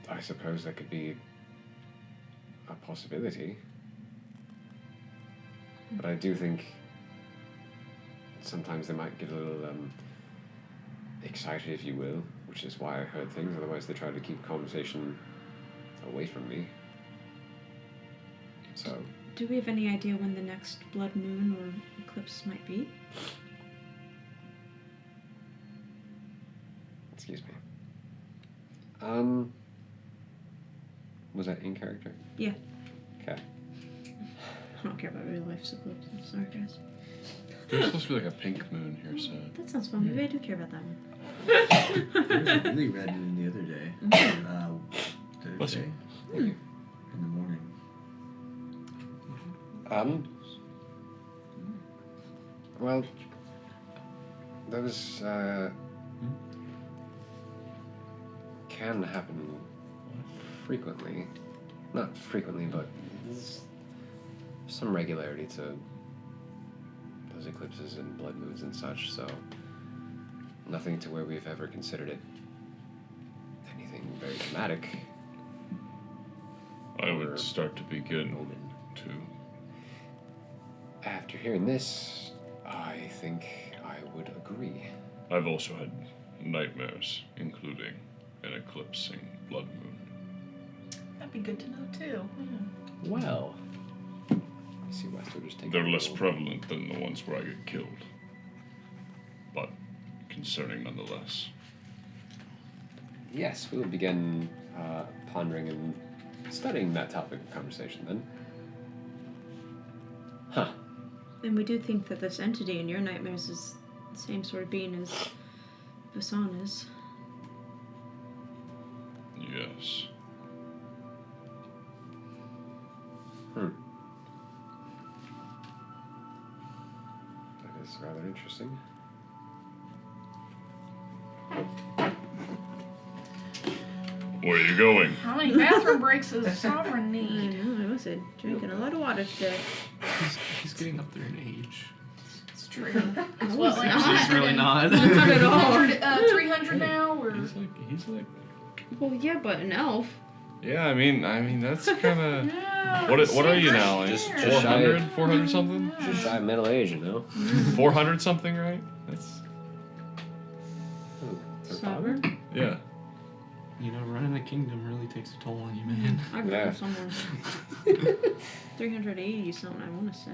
I suppose that could be a possibility. But I do think sometimes they might get a little excited, if you will, which is why I heard things. Otherwise, they try to keep conversation away from me. So, Do we have any idea when the next blood moon or eclipse might be? excuse me. Was that in character? Yeah. Okay. I don't care about real life eclipses. Sorry, guys. There's supposed to be like a pink moon here, so. That sounds fun. Maybe I do care about that one. There was a really red moon the other day. Bless you. Thursday Thank you. in the morning. Well, those can happen frequently. Not frequently, but there's some regularity to those eclipses and blood moons and such, so nothing to where we've ever considered it anything very dramatic. I would start to begin Omen. to. After hearing this, I think I would agree. I've also had nightmares, including an eclipsing blood moon. That'd be good to know too. Well, I see Wester just taking They're a less little- prevalent than the ones where I get killed, but concerning nonetheless. Yes, we'll begin pondering and studying that topic of conversation then. Huh. And we do think that this entity in your nightmares is the same sort of being as Vasan is. Yes. That is rather interesting. Where are you going? How many bathroom breaks does a sovereign I need? know, I was drinking a lot of water today. He's getting up there in age. It's true. I It's was what, like not. He's really not. 100 at all. 300 now, or He's like. Well, yeah, but an elf. Yeah, I mean that's kind of. yeah, What are you same now? right Like Just here. shy. 400, 400 something? Just shy of middle age, you know? 400 something, right? That's Sovereign? yeah. You know, running a kingdom really takes a toll on you, man. I grew Yeah. up somewhere. 380 something, I want to say.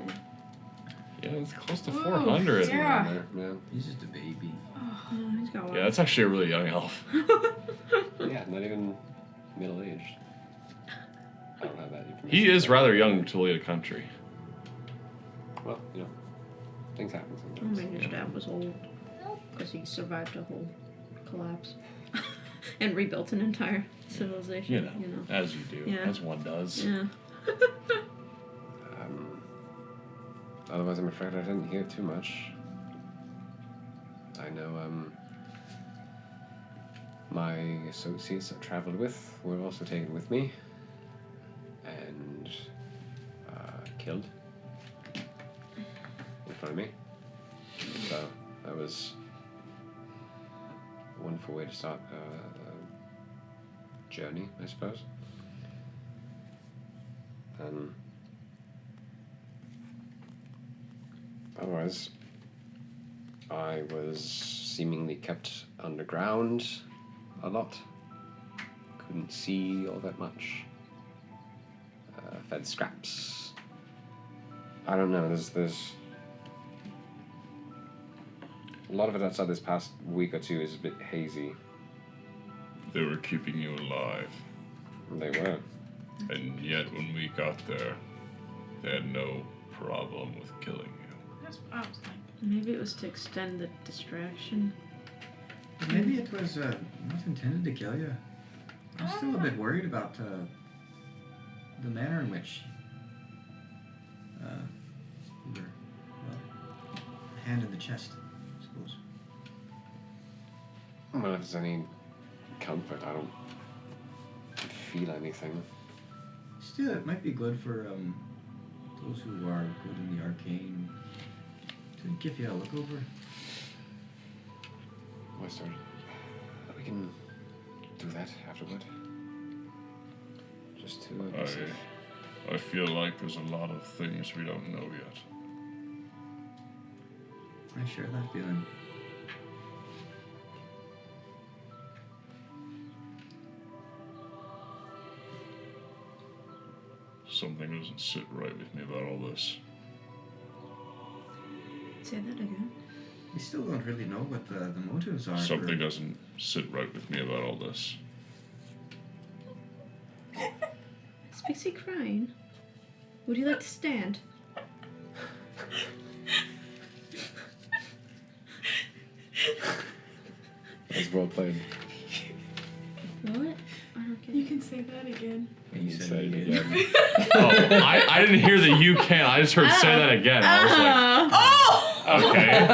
Yeah, it's close to Ooh, 400. yeah. Yeah. He's just a baby. Oh, he's got Yeah, that's actually a really young elf. Yeah, not even middle aged. I don't have that information. He is rather young to lead a country. Well, you know, things happen I sometimes. mean, his dad was old because he survived a whole collapse and rebuilt an entire civilization. You know, as you do, Yeah. as one does. Yeah. Otherwise, I'm afraid I didn't hear too much. I know, my associates I traveled with were also taken with me and killed in front of me. So that was a wonderful way to start a journey, I suppose. Otherwise, I was seemingly kept underground a lot. Couldn't see all that much. Fed scraps. I don't know. There's a lot of it outside this past week or two is a bit hazy. They were keeping you alive, They were. and yet when we got there, they had no problem with killing you. That's what I was thinking. Maybe it was to extend the distraction. Maybe it was not intended to kill you. I'm still a bit worried about the manner in which you were, well, hand in the chest, I suppose. Well, if it's any comfort, I don't feel anything. Still, it might be good for those who are good in the arcane to give you a look over. Why started? We can do that afterward. Just to be safe. I feel like there's a lot of things we don't know yet. I share that feeling. Something doesn't sit right with me about all this. Say that again. We still don't really know what the motives are. Something doesn't sit right with me about all this. Is Pixie crying? Would you like to stand? It's well played. What? I don't get You it. can say that again. And you You said said you it did. again. Oh, I didn't hear the you can. I just heard say that again. I was like, okay.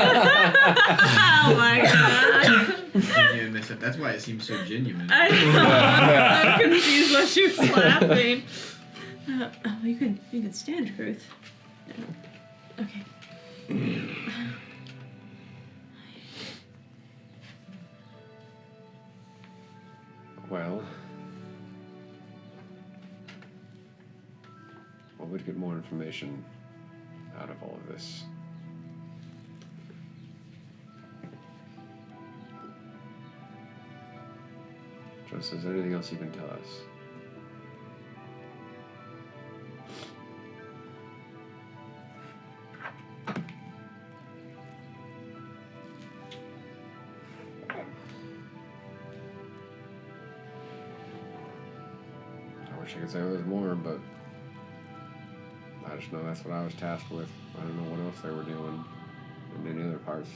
Oh my god. And they said, that's why it seems so genuine. I know. I'm so confused why she was laughing. Oh, you can stand, Ruth. No. Okay. Well, would get more information out of all of this. Just, is there anything else you can tell us? I wish I could say there was more, but I just know that's what I was tasked with. I don't know what else they were doing in any other parts.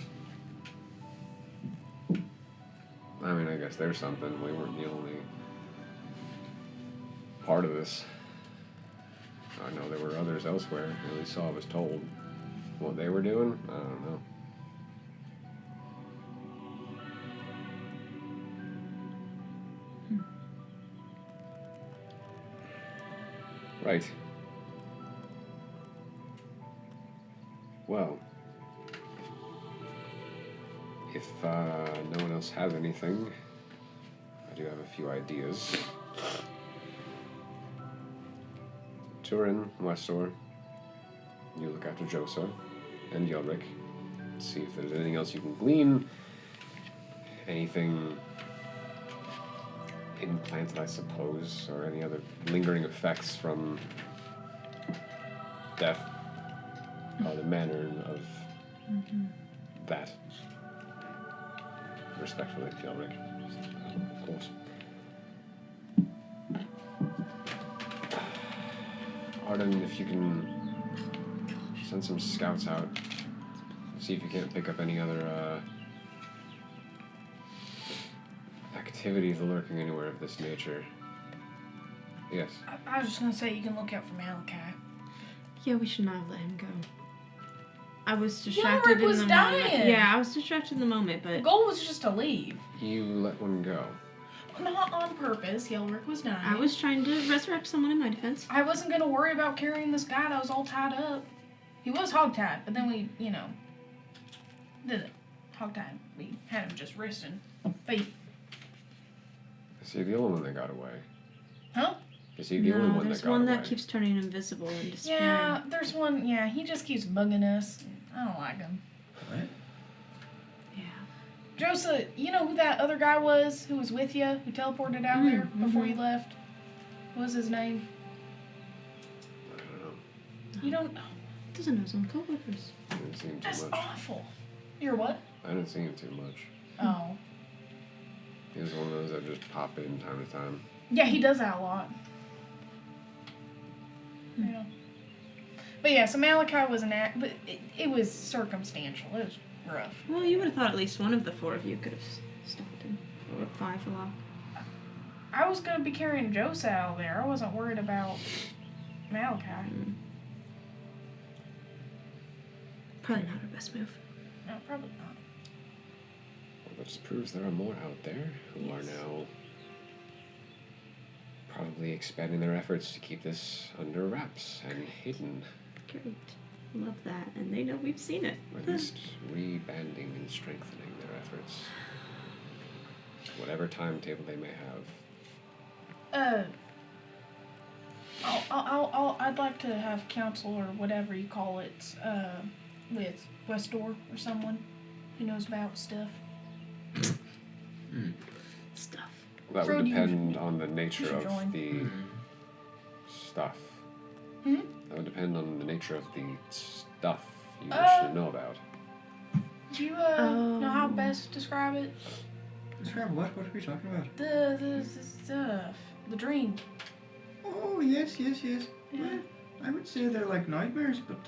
I mean, I guess there's something. We weren't the only part of this. I know there were others elsewhere, at least so I was told. What they were doing, I don't know. Right. Well, if no one else has anything, I do have a few ideas. Turin, Westor, you look after Josa and Yelric. See if there's anything else you can glean. Anything implanted, I suppose, or any other lingering effects from death, or the manner of that. Respectfully, Yelric, of course. Arden, if you can send some scouts out, see if you can't pick up any other activities lurking anywhere of this nature. Yes. I was just gonna say you can look out for Malachi. Yeah, we should not have let him go. I was distracted Yelric was in the dying. moment. Yeah, I was distracted in the moment, The but goal was just to leave. You let one go. Not on purpose. Yelric was dying. I was trying to resurrect someone in my defense. I wasn't gonna worry about carrying this guy that was all tied up. He was hogtied, but then we, didn't hogtied. We had him just wristing feet. Is he the only one that got away? Huh? Is he the only one that there's got one away? that keeps turning invisible and disappearing. Yeah, there's one. Yeah, he just keeps bugging us. I don't like him. What? Yeah. Josa, you know who that other guy was who was with you, who teleported out there before you left? What was his name? I don't know. You don't. Doesn't know his own coworkers. I didn't see him too That's much. awful. You're what? I didn't see him too much. Oh. He was one of those that just pop in time to time. Yeah, he does that a lot. Yeah. But yeah, so Malachi was an act, but it was circumstantial. It was rough. Well, you would have thought at least one of the four of you could have stopped him. Or five for luck. I was gonna be carrying Josa out there. I wasn't worried about Malachi. Probably not our best move. No, probably not. Well, that just proves there are more out there who are now probably expanding their efforts to keep this under wraps and hidden. Great. Love that. And they know we've seen it. Or at least rebanding and strengthening their efforts. Whatever timetable they may have. I'd like to have counsel or whatever you call it, with Westor or someone who knows about stuff. Stuff. That Fro, would you depend on the you nature should of join. the stuff. Hmm? That would depend on the nature of the stuff you wish to know about. Do you know how best to describe it? Describe what? What are we talking about? The stuff, the dream. Oh, yes. Yeah. Well, I would say they're like nightmares, but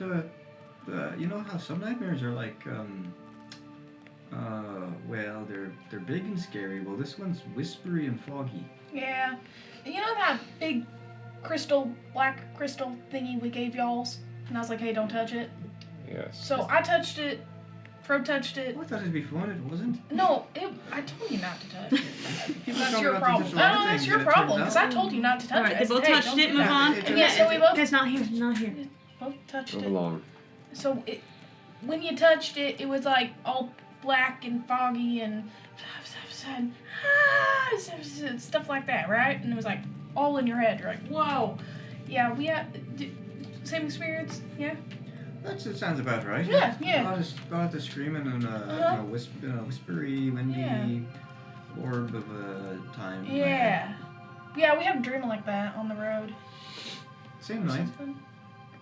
you know how some nightmares are like, well, they're big and scary. Well, this one's whispery and foggy. Yeah. You know that big black crystal thingy we gave y'alls? And I was like, hey, don't touch it. Yes. So I touched it. Fro touched it. Oh, I thought it'd be fun. It wasn't. No, I told you not to touch it. People That's tell me your not to problem. touch No, a lot of that's things, your and it problem, turns because I out- told you not to touch Alright, it. they I said, both hey, touched don't it, do move that. on. It- Yeah, so we both Guys, not here, not here. both touched Move it. along. So when you touched it, it was like all black and foggy and stuff like that, right? And it was like all in your head. You're like, whoa. Yeah, we had same experience. Yeah. That sounds about right. Yeah. A lot of screaming and whispery, windy Yeah. orb of time. Yeah. Yeah, we had a dream like that on the road. Same night. Something.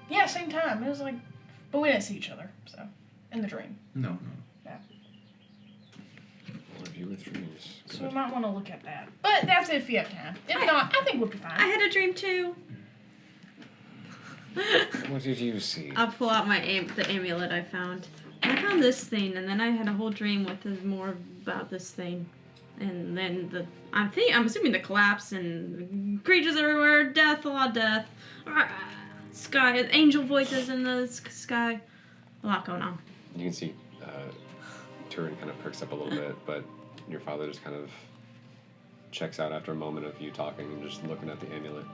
Yeah, same time. It was like, but we didn't see each other. So in the dream. No. Review with dreams. So we might want to look at that. But that's if you have time. If not, I think we'll be fine. I had a dream too. What did you see? I'll pull out the amulet I found. I found this thing, and then I had a whole dream with more about this thing, and then I'm assuming the collapse and creatures everywhere, death, a lot of death, sky, angel voices in the sky, a lot going on. You can see Turin kind of perks up a little bit, but your father just kind of checks out after a moment of you talking and just looking at the amulet.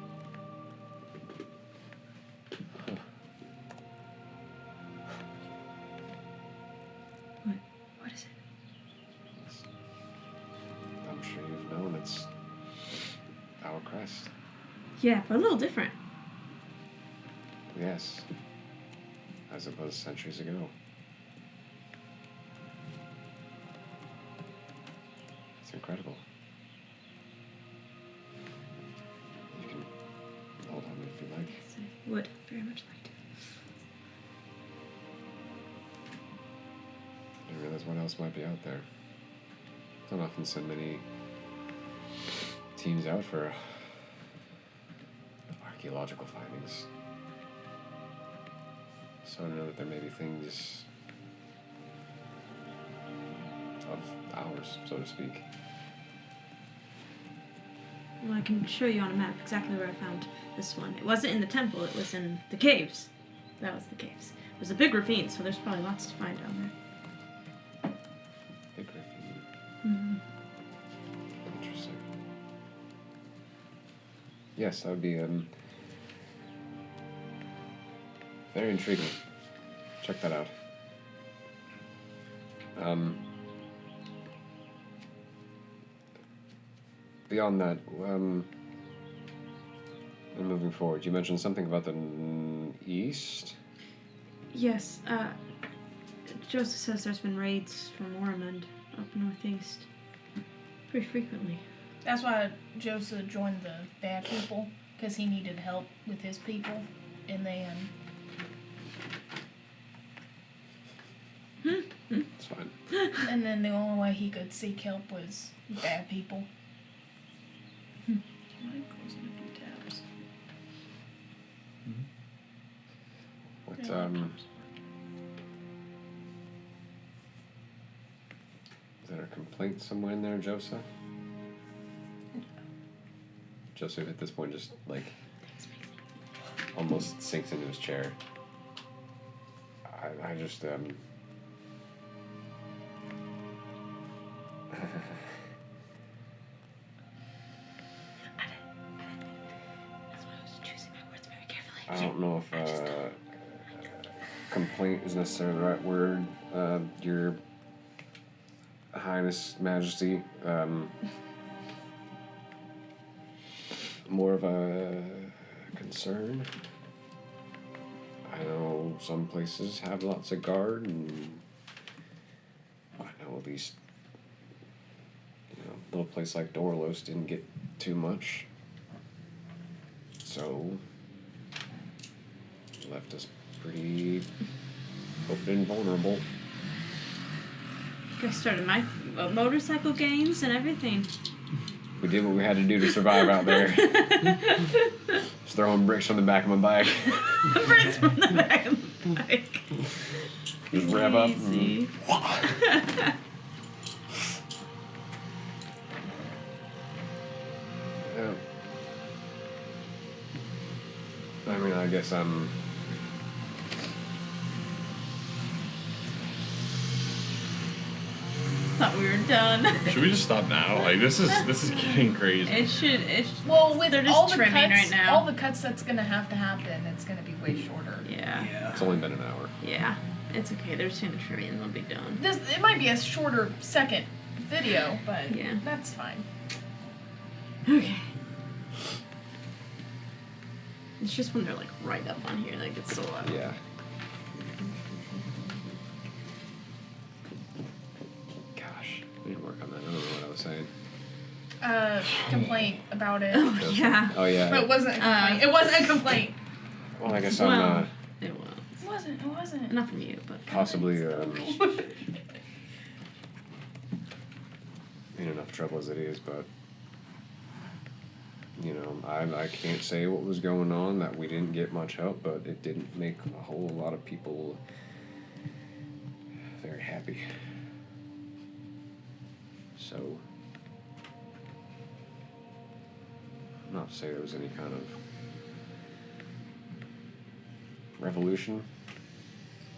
past. Yeah, but a little different. Yes. As it was centuries ago. It's incredible. You can hold on if you like. Yes, I would very much like to. I didn't realize what else might be out there. Don't often send many teams out for archaeological findings. So I know that there may be things of ours, so to speak. Well, I can show you on a map exactly where I found this one. It wasn't in the temple, it was in the caves. That was the caves. It was a big ravine, so there's probably lots to find down there. Big ravine. Mm-hmm. Interesting. Yes, that would be very intriguing. Check that out. Beyond that, and moving forward, you mentioned something about the east? Yes, Joseph says there's been raids from Ormond up northeast. Pretty frequently. That's why Joseph joined the bad people, because he needed help with his people, and then It's fine. and then the only way he could seek help was bad people. Do you mind closing a few tabs? What, Yeah, is there a complaint somewhere in there, Joseph? Joseph at this point just, like, almost sinks into his chair. I just, That's why I was choosing my words very carefully. I don't know if complaint is necessarily the right word. Your Highness, Majesty, more of a concern. I know some places have lots of guard, and I know at least, you know, a little place like Dorlos didn't get too much. So, left us pretty open and vulnerable. You guys started my motorcycle gangs and everything. We did what we had to do to survive out there. Just throwing bricks from the back of my bike. Bricks from the back of the bike. Just rev up. Easy. Yeah. I mean, I guess I'm. Thought we were done. Should we just stop now? Like this is getting crazy. It should. Well, with they're just all the trimming cuts, right now. all the cuts that's gonna have to happen, it's gonna be way shorter. Yeah. It's only been an hour. Yeah. It's okay. They're just gonna trim it and they'll be done. It might be a shorter second video, but Yeah. that's fine. Okay. It's just when they're like right up on here, like it's so loud. Yeah. Gosh, we didn't work on that. I don't know what I was saying. Complaint about it. Oh yeah. Oh yeah. But it wasn't a complaint. It wasn't a complaint. Well, I guess Well, I'm it was. It wasn't. Not from you, but possibly in enough trouble as it is, but you know, I can't say what was going on, that we didn't get much help, but it didn't make a whole lot of people very happy. So, not to say there was any kind of revolution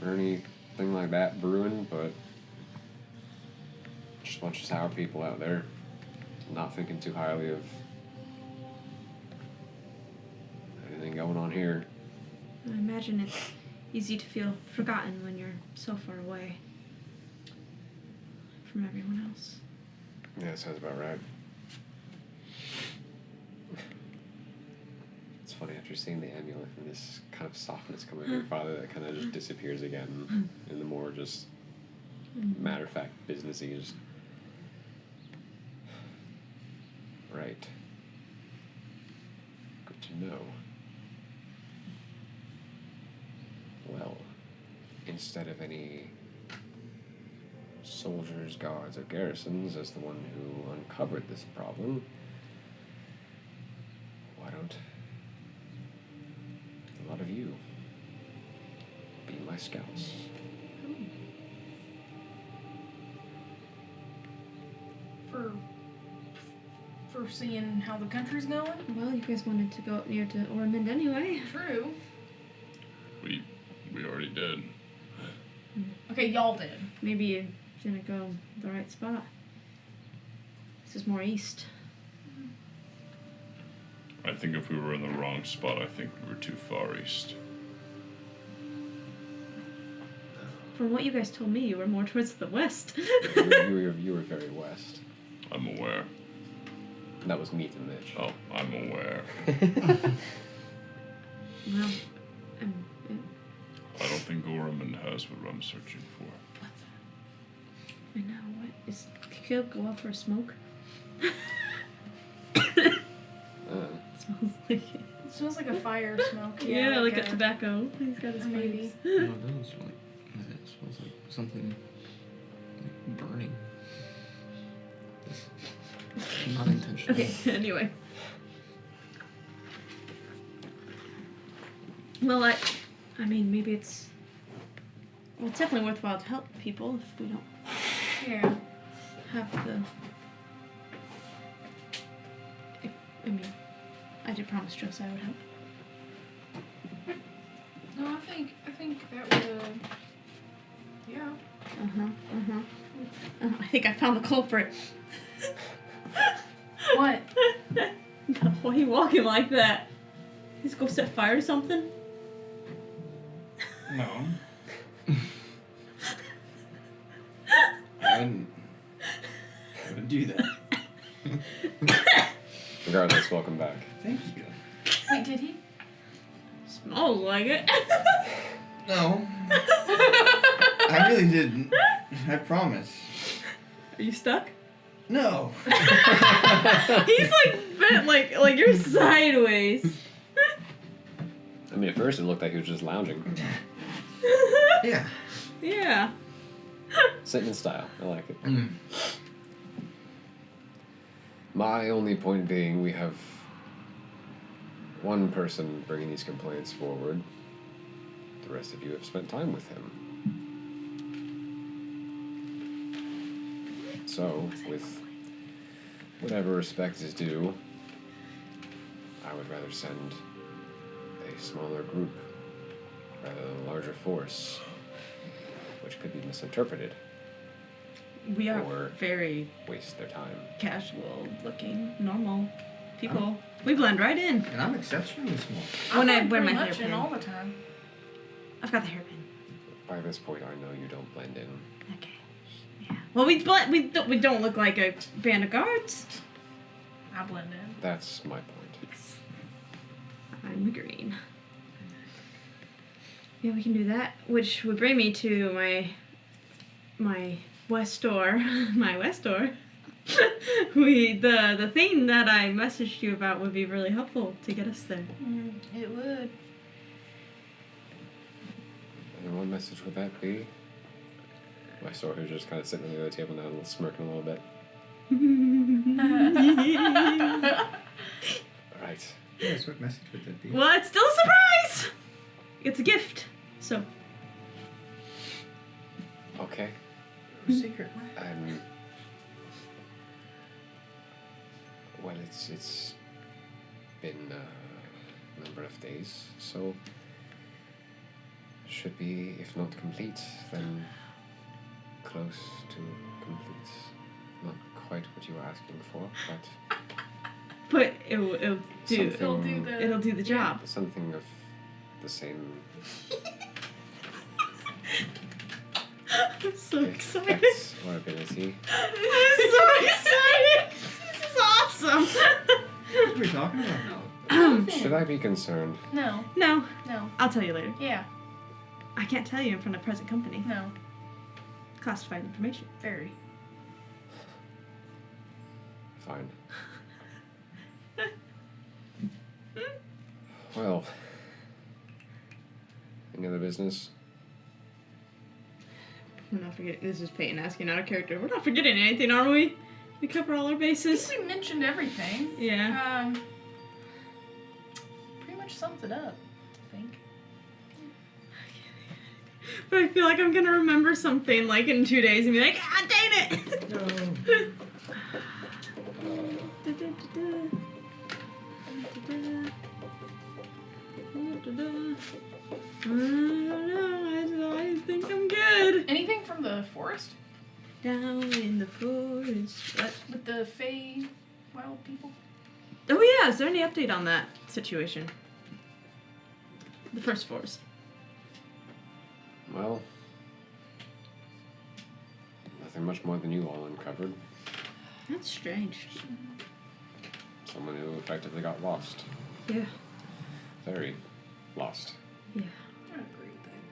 or anything like that brewing, but just a bunch of sour people out there not thinking too highly of anything going on here. I imagine it's easy to feel forgotten when you're so far away from everyone else. Yeah, that sounds about right. after seeing the amulet and this kind of softness coming from your father that kind of just disappears again in the more just matter-of-fact businessy. Just... Right. Good to know. Well, instead of any soldiers, guards, or garrisons as the one who uncovered this problem, why don't a lot of you be my scouts? For seeing how the country's going? Well, you guys wanted to go up near to Ormond anyway. True. We already did. Okay, y'all did. Maybe you didn't go the right spot. This is more east. I think if we were in the wrong spot, I think we were too far east. From what you guys told me, you were more towards the west. You were very west. I'm aware. That was Meat and Mitch. Oh, I'm aware. Well, I don't think Ormond has what I'm searching for. what's that? I know. What is? Could go out for a smoke? Smells like it. It smells like a fire smoke. Yeah, like a tobacco. He's got his Maybe. pipes. No, it doesn't smell like. It smells like something like burning. Not intentional. Okay. Anyway. Well, I mean, maybe it's. Well, it's definitely worthwhile to help people if we don't Yeah. have the. I mean, I did promise Josiah I would help. No, I think that would. Yeah. I think I found the culprit. What? Why are you walking like that? He's go set fire to something? No. I wouldn't do that. Regardless, welcome back. Thank you. Wait, did he? Smells like it. No. I really didn't. I promise. Are you stuck? No. He's like bent like you're sideways. I mean, at first it looked like he was just lounging. Yeah. Yeah. Sitting in style. I like it. Mm. My only point being, we have one person bringing these complaints forward. The rest of you have spent time with him. So, with whatever respect is due, I would rather send a smaller group rather than a larger force, which could be misinterpreted, We are Or- very waste their time. casual looking, normal people. We blend right in. And I'm exceptionally small. When I I'm wear my pretty much in hairpin. all the time. I've got the hairpin. By this point, I know you don't blend in. Okay. Yeah. Well, we don't look like a band of guards. I blend in. That's my point. I'm the green. Yeah, we can do that. Which would bring me to my west door. My west door. The thing that I messaged you about would be really helpful to get us there. It would. And what message would that be? My sword who's just kind of sitting on the other table now, smirking a little bit. Right. Yes, what message would that be? Well, it's still a surprise. It's a gift. So Okay. Secret. Well, it's been a number of days, so should be, if not complete, then close to complete. Not quite what you were asking for, but it'll do Something- it'll do the job. but something of the same I'm so excited. effects or ability. I'm so excited. This is awesome. What are we talking about now? Shh. Should I be concerned? No. No, No. I'll tell you later. Yeah. I can't tell you in front of present company. No. Classified information. Very. Fine. Well, any other business? We're not forgetting. This is Peyton asking out of character. We're not forgetting anything, are we? We cover all our I bases. think we mentioned everything. Yeah. Pretty much sums it up, I think. But I feel like I'm gonna remember something like in 2 days and be like, ah, dang it! I don't know. I think I'm good. Anything from the forest? Down in the forest. What? With the Fey wild people? Oh yeah, is there any update on that situation? The first forest. Well, nothing much more than you all uncovered. That's strange. Someone who effectively got lost. Yeah. Very lost. Yeah. Not a great thing.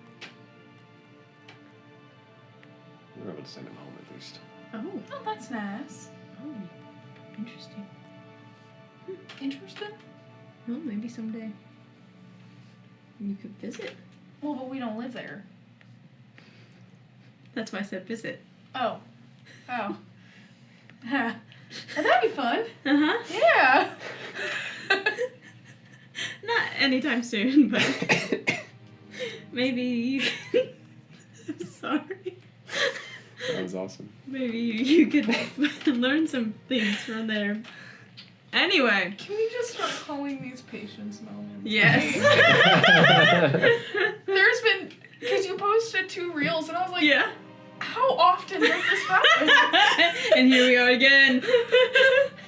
We were able to send him home at least. Oh. Oh, that's nice. Oh. Interesting. Interested? Well, maybe someday you could visit. Well, but we don't live there. That's why I said visit. Oh. Oh. Well, that'd be fun. Uh-huh. Yeah. Not anytime soon, but maybe you can... I'm sorry. That was awesome. Maybe you could learn some things from there. Anyway. Can we just start calling these patience moments? Yes. There's been, because you posted 2 reels and I was like, Yeah. how often does this happen? And here we are again.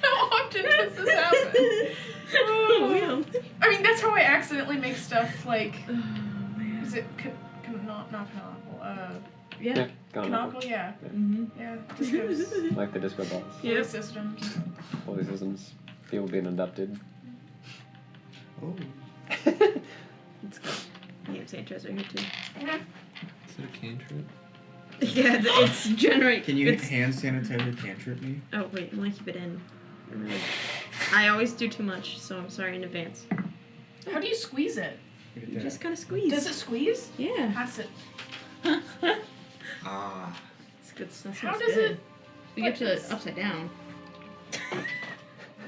How often does this happen? Oh, I mean, that's how I accidentally make stuff like, oh man. is it not canonical? Yeah. Canonical, yeah. Mm-hmm. Yeah, discos. Like the disco balls. Yep. Systems. Holy systems. People being abducted. Oh. Let's go. Yeah, Sancho's right here too. Is it a cantrip? Yeah, it's generate. Can you it's, hand sanitizer cantrip me? Oh wait, I'm gonna keep it in. I always do too much, so I'm sorry in advance. How do you squeeze it? Look at You that. just kind of squeeze. Does it squeeze? Yeah. Pass it. Ah. It's good. That How sounds does good. it? We get but to it's- it upside down.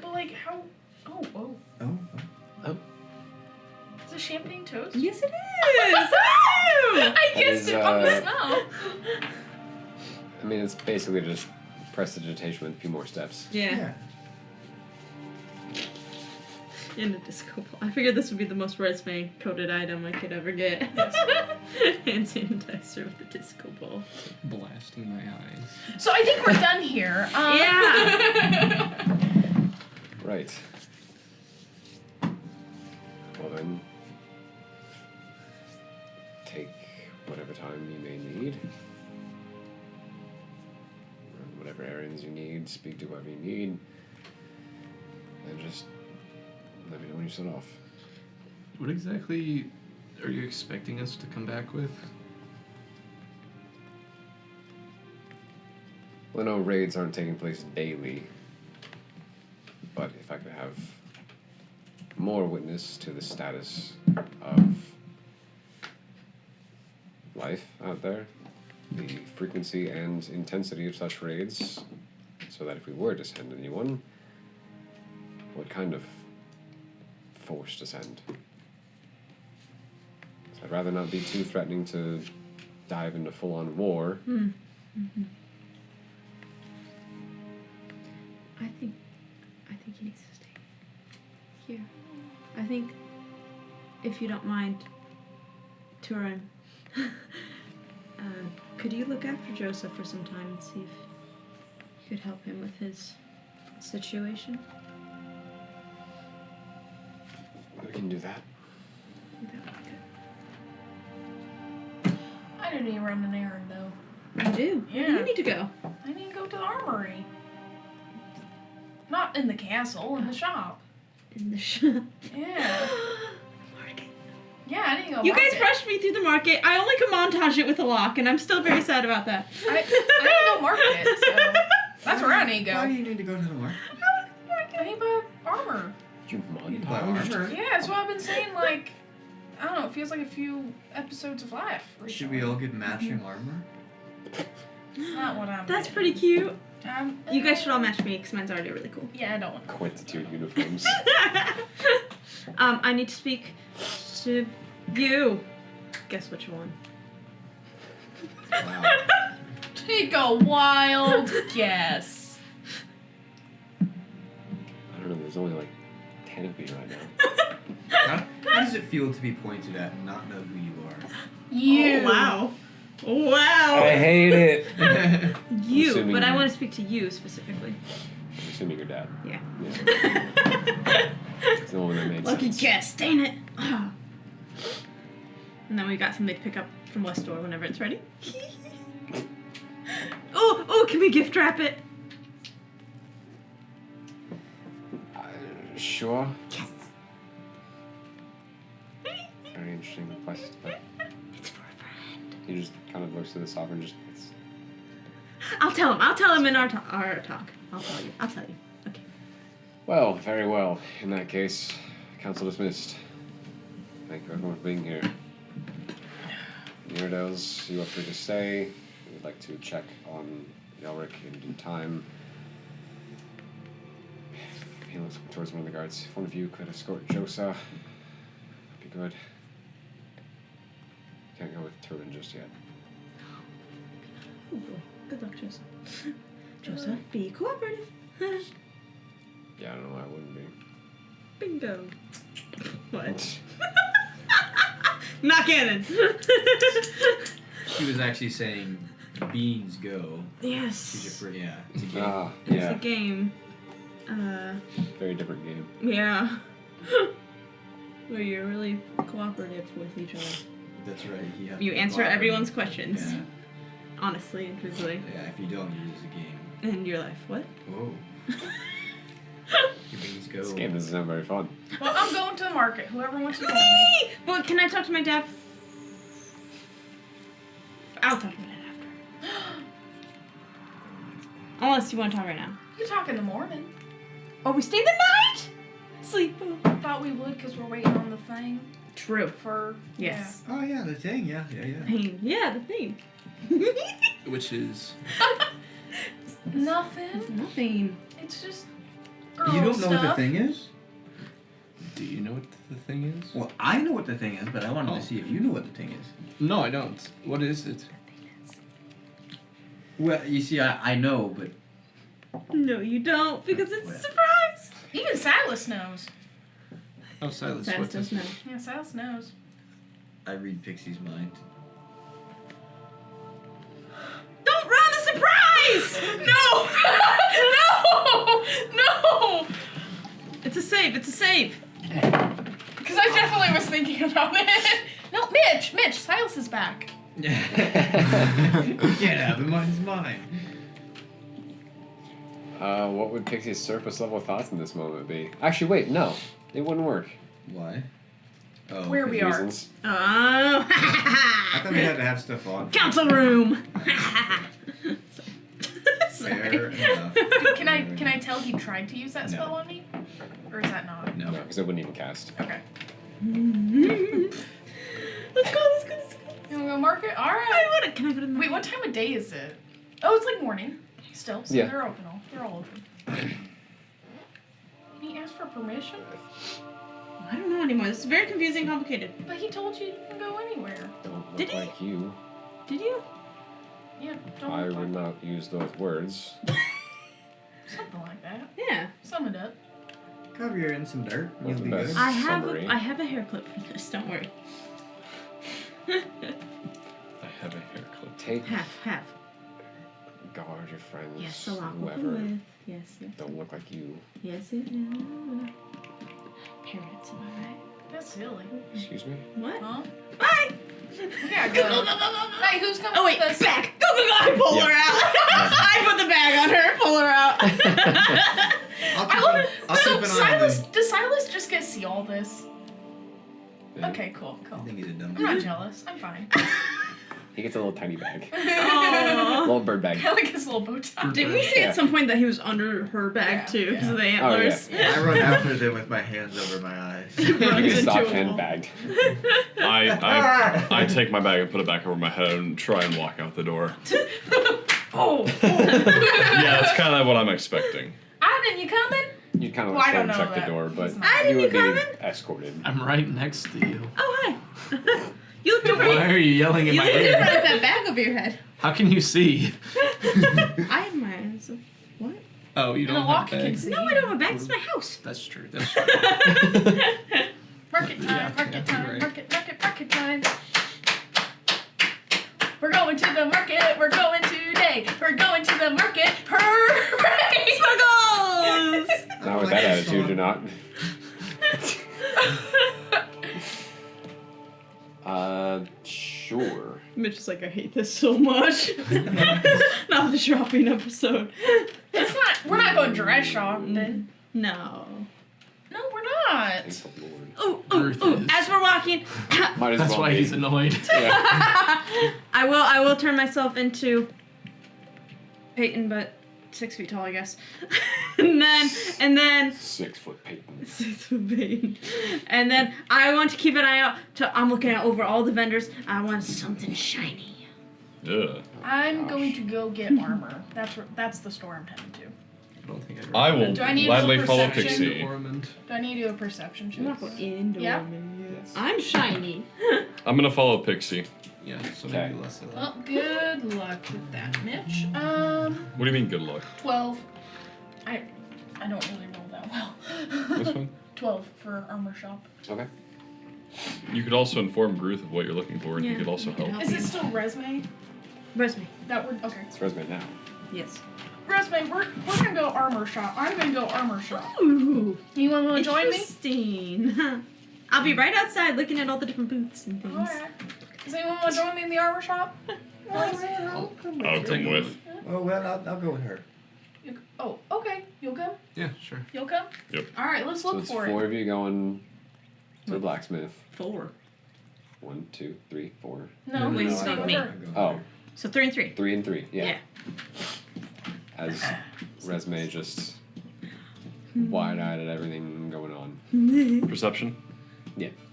But like how? Oh. Oh. Is it champagne toast? Yes, it is. I guessed Is, it on the smell. I mean, it's basically just prestidigitation with a few more steps. Yeah. In a disco ball. I figured this would be the most resume coded item I could ever get. Hand sanitizer with the disco ball. Blasting my eyes. So I think we're done here. Yeah. Right. Well then, take whatever time you may need. Run whatever errands you need, speak to whoever you need. And just let me know when you set off. What exactly are you expecting us to come back with? Well, I know raids aren't taking place daily, but if I could have more witness to the status of life out there, the frequency and intensity of such raids, so that if we were to send a new one, what kind of force to send? 'Cause I'd rather not be too threatening to dive into full-on war. Mm-hmm. I think he needs to stay here. I think, if you don't mind, Turin, could you look after Joseph for some time and see if you could help him with his situation? We can do that. That would be good. I didn't need to run an errand though. You do? Where do Yeah. you need to go? I need to go to the armory. Not in the castle, in the shop. in the shop. Yeah. Market. Yeah, I didn't go. You guys market. rushed me through the market. I only could montage it with a lock, and I'm still very sad about that. I didn't go market, so that's where I need to Why do go. you need to go to the market? I need to buy armor. You You need to buy montage. armor. Yeah, that's what I've been saying. Like, I don't know. It feels like a few episodes of life. Should recently. we all get matching armor? It's not what I'm. That's getting. pretty cute. Um, You guys should all match me, because mine's already really cool. Yeah, I don't want. Quantitude uniforms. I need to speak to you. Guess which one? Wow. Take a wild guess. I don't know, there's only like 10 of me right now. How does it feel to be pointed at and not know who you You. Oh, wow. Wow. I hate it. You, Assuming but I you- want to speak to you specifically. I'm assuming your dad. Yeah. Yeah. It's the only one that made Lucky sense. guess, dang it. Ah. And then we got something to pick up from West Door whenever it's ready. Oh, can we gift wrap it? Sure. Yes. Very interesting request, but It's for a friend. he just kind of looks to the sovereign, just. It's, I'll tell him in our talk. I'll tell you. Okay. well, very well. In that case, council dismissed. Thank you everyone for being here. Neardales, you are free to stay. We would like to check on Yelric in due time. He looks towards one of the guards. If one of you could escort Josa, that'd be good. Can't go with Turbin just yet. Oh boy. Good luck, Joseph. Joseph, be cooperative. Yeah, I don't know why I wouldn't be. Bingo. What? Not canon. She was actually saying, "Beans go." Yes. Yeah, it's a game. Ah, It's yeah. a game. Very different game. Yeah. Where you're really cooperative with each other. That's right. have You to answer cooperate. everyone's questions. Yeah. Honestly and truthfully. Yeah. If you don't, you lose the game. In your life. What? Whoa. Your beans go. This game doesn't sound very fun. Well, I'm going to the market. Whoever wants to join me. But can I talk to my dad? I'll talk to my dad after. Unless you want to talk right now. You talk in the morning. Oh, we stayed the night? Sleep. Thought we would because we're waiting on the thing True. for. Yes. Oh yeah, the thing. Yeah. Thing. Yeah, the thing. Which is Yeah. Nothing. Nothing. It's just. Girl You don't know stuff. what the thing is? do you know what the thing is? Well, I know what the thing is, but I wanted Oh. to see if you knew what the thing is. No, I don't. What is it? Well, you see, I know, but No, you don't, because it's a Well. surprise. Even Silas knows. Oh, Silas. Silas What's does it? know. Yeah, Silas knows. I read Pixie's mind. Don't ruin the surprise! No! No! It's a save. It's a save. Because I definitely was thinking about it. No, Mitch, Silas is back. You can't have him on his mind. What would Pixie's surface level thoughts in this moment be? Actually, wait, no. It wouldn't work. Why? Oh, Where we are. Reasons. Oh. I thought we had to have stuff on. Council room. Fair enough. Dude, can I tell he tried to use that No. spell on me? Or is that not? No. No, because it wouldn't even cast. Okay. Let's go. You wanna go market? I Alright. want it. Can I go to the Wait, what time of day is it? Oh, it's like morning. Still, so Yeah. they're open they're all open. Can he ask for permission? I don't know anymore. This is very confusing, complicated. But he told you can go anywhere. Don't look Did he? like you. Did you? Yeah, don't I look would like- not use those words. Something like that. Yeah. Sum it up. Cover your in some dirt. Not You'll the be best. good. I have Summary. I have a hair clip for this. Don't worry. I have a hair clip. Take half. guard your friends. Yes, a lot. Whoever With. Yes. don't look like you. Yes. Parents, am I right? That's silly. Excuse me? What? Huh? Bye. We gotta go. Hey, who's coming Oh wait, with us? back. Go. I pull her out. I put the bag on her. Pull her out. I'll keep an eye on Does Silas see all this. Yeah. Okay, cool. I think he's a dumb I'm not jealous. I'm fine. He gets a little tiny bag. Aww. Little bird bag. I like his little bow tie. Didn't we say Yeah. at some point that he was under her bag Yeah, too because of the Oh, yeah. antlers? I run after them with my hands over my eyes. You Runs get into stopped a and wall. bagged. I take my bag and put it back over my head and try and walk out the door. Oh. Yeah, that's kind of what I'm expecting. Aiden, you coming? You'd kind of Well, I like don't to know check the that. door, but He's not. I you would be didn't come escorted. I'm right next to you. Oh hi. You look different. Why are you yelling in You my look different ear? with that bag over your head. How can you see? I have my eyes. What? Oh, you And don't the lock have can bags? see. No, I don't have a bag. It's my house. That's true. That's true. Market time, market time, market time. We're going to the market. We're going today. We're going to the market. Hooray! Smuggles! Not with that attitude, you're not. Sure. Mitch is like, I hate this so much. Not the shopping episode. It's not. We're not going dress shopping. No. No, we're not. Thank the Lord. Oh, Ruth oh, is. as we're walking, Might as That's well why be. he's annoyed. Yeah. I will turn myself into Peyton, but 6 feet tall, I guess. and then 6 foot Peyton. 6 foot Peyton. And then I want to keep an eye out. I'm looking at over all the vendors. I want something shiny. Yeah. I'm Gosh. going to go get armor. That's the store I'm heading to. I don't think I'd I will Do I need gladly a follow perception? Pixie. Ormond. Do I need to do a perception check? I'm not going into Yeah? Yes. I'm shiny. I'm gonna follow Pixie. Yeah, so Okay. maybe less of that. Well, good luck with that, Mitch. What do you mean, good luck? 12. I don't really roll that well. This one? 12 for armor shop. Okay. You could also inform Gruth of what you're looking for, and he Yeah, could also we could help. help. Is it still resume? Resume. That word? Okay. It's resume now. Yes. Resume, we're gonna go armor shop. I'm gonna go armor shop. Ooh. You wanna join me? Interesting. I'll be right outside looking at all the different booths and things. Alright. Does anyone wanna join me in the armor shop? I'll come with. Oh, well, I'll go with her. Oh, okay. You'll come? Yeah, sure. You'll come? Yep. Alright, let's So look it's for 4 it. of you going to the blacksmith. 4. 1, 2, 3, 4. No, wait, let's so go with me. her. I'll go with Oh, her. So 3 and 3. 3 and 3. Yeah. Yeah. As resume just wide-eyed at everything going on. Perception?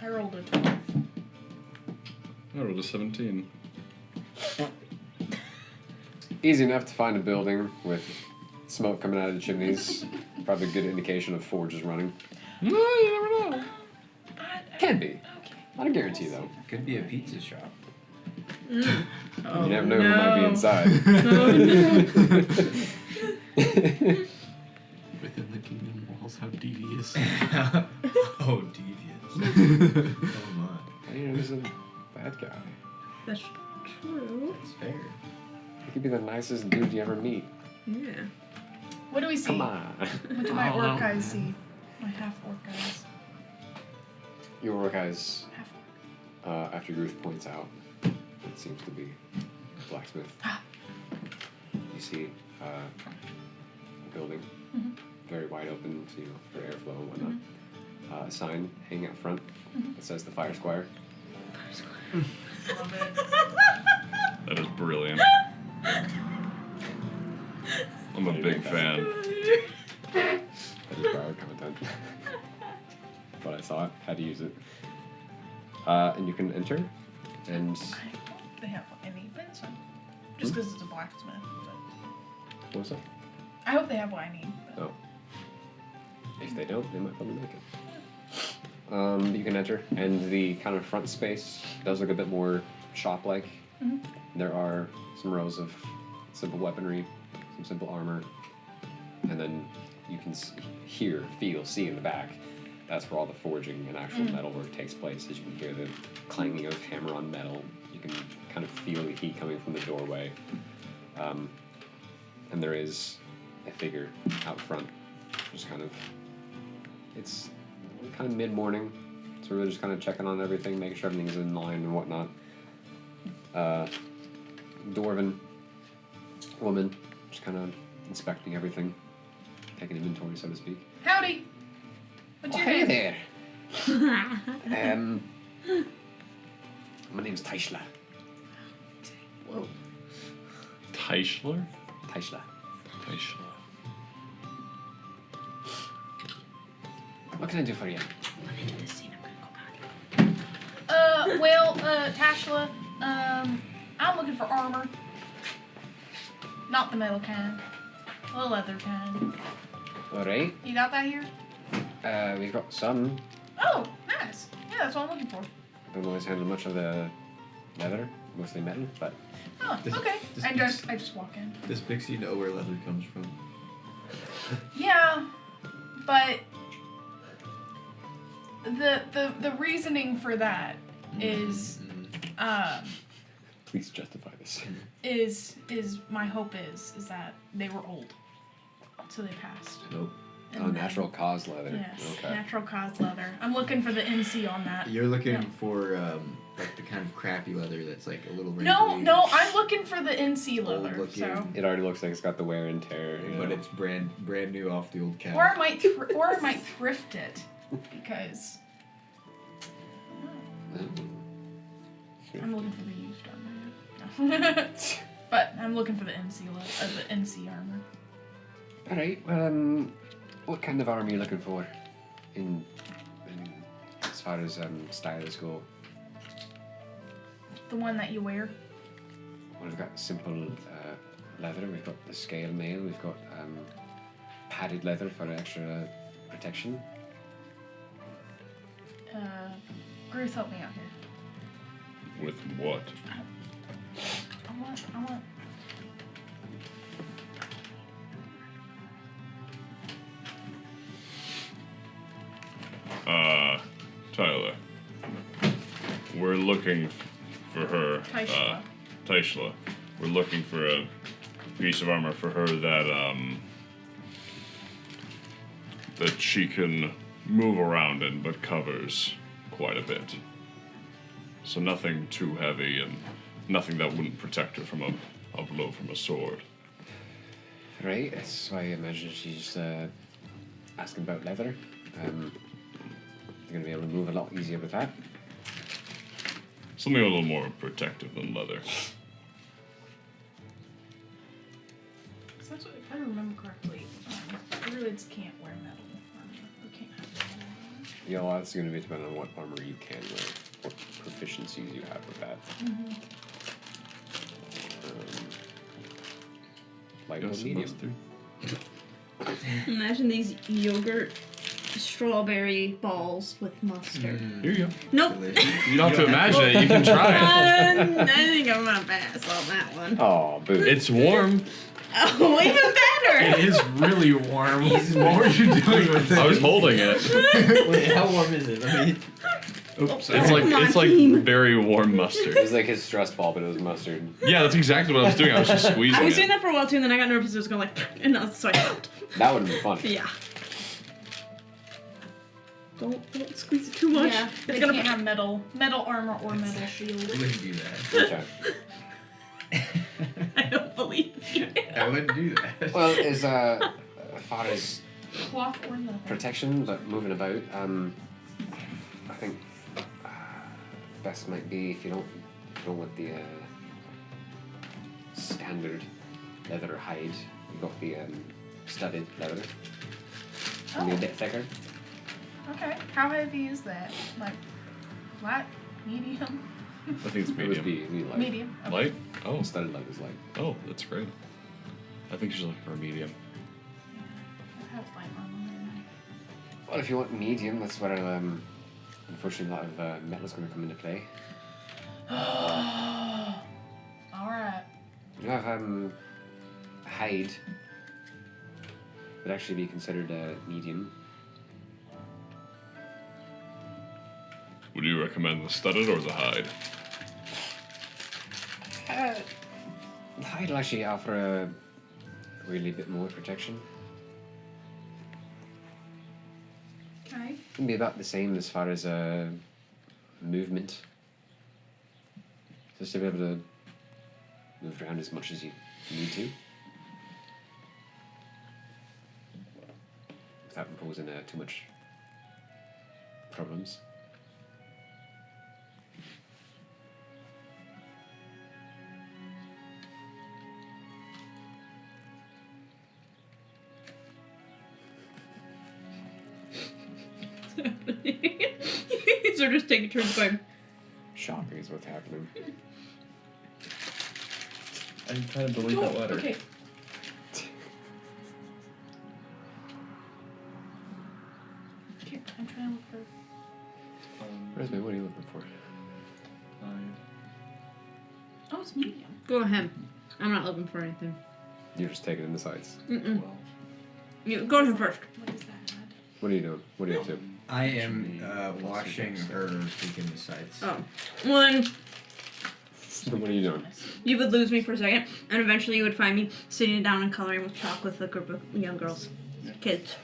I rolled a 12. I rolled a 17. Easy enough to find a building with smoke coming out of the chimneys. Probably a good indication of forges running. No, you never know. Can be. Okay. Not a guarantee though. Could be a pizza shop. Oh, You never know who might be no. inside. Oh, no. Within the kingdom walls, how devious. Oh, devious. Oh my. How do you know he's a bad guy? That's true. That's fair. He could be the nicest dude you ever meet. Yeah. What do we see? Come on. What do my Oh, orc no. guys see? My half orc guys. Your work guys, Half orc. after Ruth points out, it seems to be a blacksmith. You see a building, very wide open, so, for airflow and whatnot. A sign hanging out front that says the Fire Squire. Love it. That is brilliant. I'm a big fan. That is borrowed content. But I saw it, had to use it. And you can enter, and I hope they have any benson. Just because it's a blacksmith. But what's up? I hope they have what I need. But Oh. If they don't, they might probably make it. You can enter, and the kind of front space does look a bit more shop-like. There are some rows of simple weaponry, some simple armor, and then you can hear, feel, see in the back. That's where all the forging and actual metalwork takes place. As you can hear the clanging of hammer on metal, you can kind of feel the heat coming from the doorway. And there is a figure out front, just kind of, it's kind of mid-morning, so we're just kind of checking on everything, making sure everything's in line and whatnot. Dwarven woman, just kind of inspecting everything, taking inventory, so to speak. howdy. What's Oh, your hey name? there. My name's Taishla. Whoa. Teichler? Taishla. Teichler. What can I do for you? When I do this scene, I'm gonna go back. Well, Tashla, I'm looking for armor. Not the metal kind. The leather kind. Alright. You got that here? We've got some. Oh, nice. Yeah, that's what I'm looking for. Don't always handle much of the leather, mostly metal, but Oh, This- okay. this I makes- just walk in. Does Pixie know where leather comes from? Yeah, but the reasoning for that is please justify this. is my hope is that they were old, so they passed. Nope. And Oh, then- natural cause leather. Yes, Okay. natural cause leather. I'm looking for the NC on that. You're looking Yeah. for like the kind of crappy leather that's like a little No, wrinkly, no, I'm looking for the NC leather. old-looking, So, It already looks like it's got the wear and tear. You but know? it's brand new off the old cow. or I might thrift it because I'm looking for the used armor. No. But I'm looking for the NC the NC armor. Alright, well, what kind of armor are you looking for? In as far as styles go? The one that you wear. Well, we've got simple leather, we've got the scale mail, we've got padded leather for extra protection. Ruth, help me out here. With what? I want. Tyler. We're looking for her. Teichla. Teichla. We're looking for a piece of armor for her that she can move around in, but covers quite a bit. So nothing too heavy and nothing that wouldn't protect her from a blow from a sword. Right, that's why I imagine she's asking about leather. You're going to be able to move a lot easier with that. Something a little more protective than leather. So that's what, if I remember correctly, druids can't wear metal armor. They can't have metal armor. Yeah, well, that's going to be depending on what armor you can wear, what proficiencies you have with that. Light or Yes, medium? mustard. Imagine these yogurt strawberry balls with mustard. Here you go. Nope. Delicious. You don't have to imagine it. You can try it. I think I'm gonna pass on that one. Oh, boo. It's warm. Oh, even better. It is really warm. What were you doing with it? I was holding it. Wait, how warm is it? Let me. Oops. Oh, It's like come on, it's like team. very warm mustard. It was like his stress ball, but it was mustard. Yeah, that's exactly what I was doing. I was just squeezing I was it. doing that for a while too, and then I got nervous. It was going like, and so I stopped. That would have been fun. Yeah. Don't squeeze it too much. Yeah, they It's gonna can't have metal armor or metal I shield. wouldn't do that. Okay. I don't believe you. I wouldn't do that. Well, as far as Cloth or leather. protection, like moving about, I think best might be if you don't want the standard leather or hide. You've got the studded leather. Only a bit thicker. Okay. How heavy is that? Like flat, medium, I think it's It would medium. be light. medium. Okay. Light? Oh, Studded leather is light. oh, that's great. I think she's looking for a medium. I have light armor. Well, if you want medium, that's where unfortunately a lot of metal is going to come into play. All right. You have hide would actually be considered a medium. Would you recommend the studded or the hide? The hide will actually offer a really bit more protection. Okay. It'll be about the same as far as movement. Just to be able to move around as much as you need to. Without imposing too much problems. These are just taking turns by. Shopping is what's happening. I'm trying to delete that letter. Okay. Here, I'm trying to look for. Resume, what are you looking for? Oh, it's medium. Go ahead. I'm not looking for anything. You're just taking in the sights. Mm-mm. You go ahead first. What is that? What are you doing? What are you up to? I am watching her peek in the sights. Oh. Well then, What are you doing? you would lose me for a second, and eventually you would find me sitting down and coloring with chalk with a group of young girls. Kids.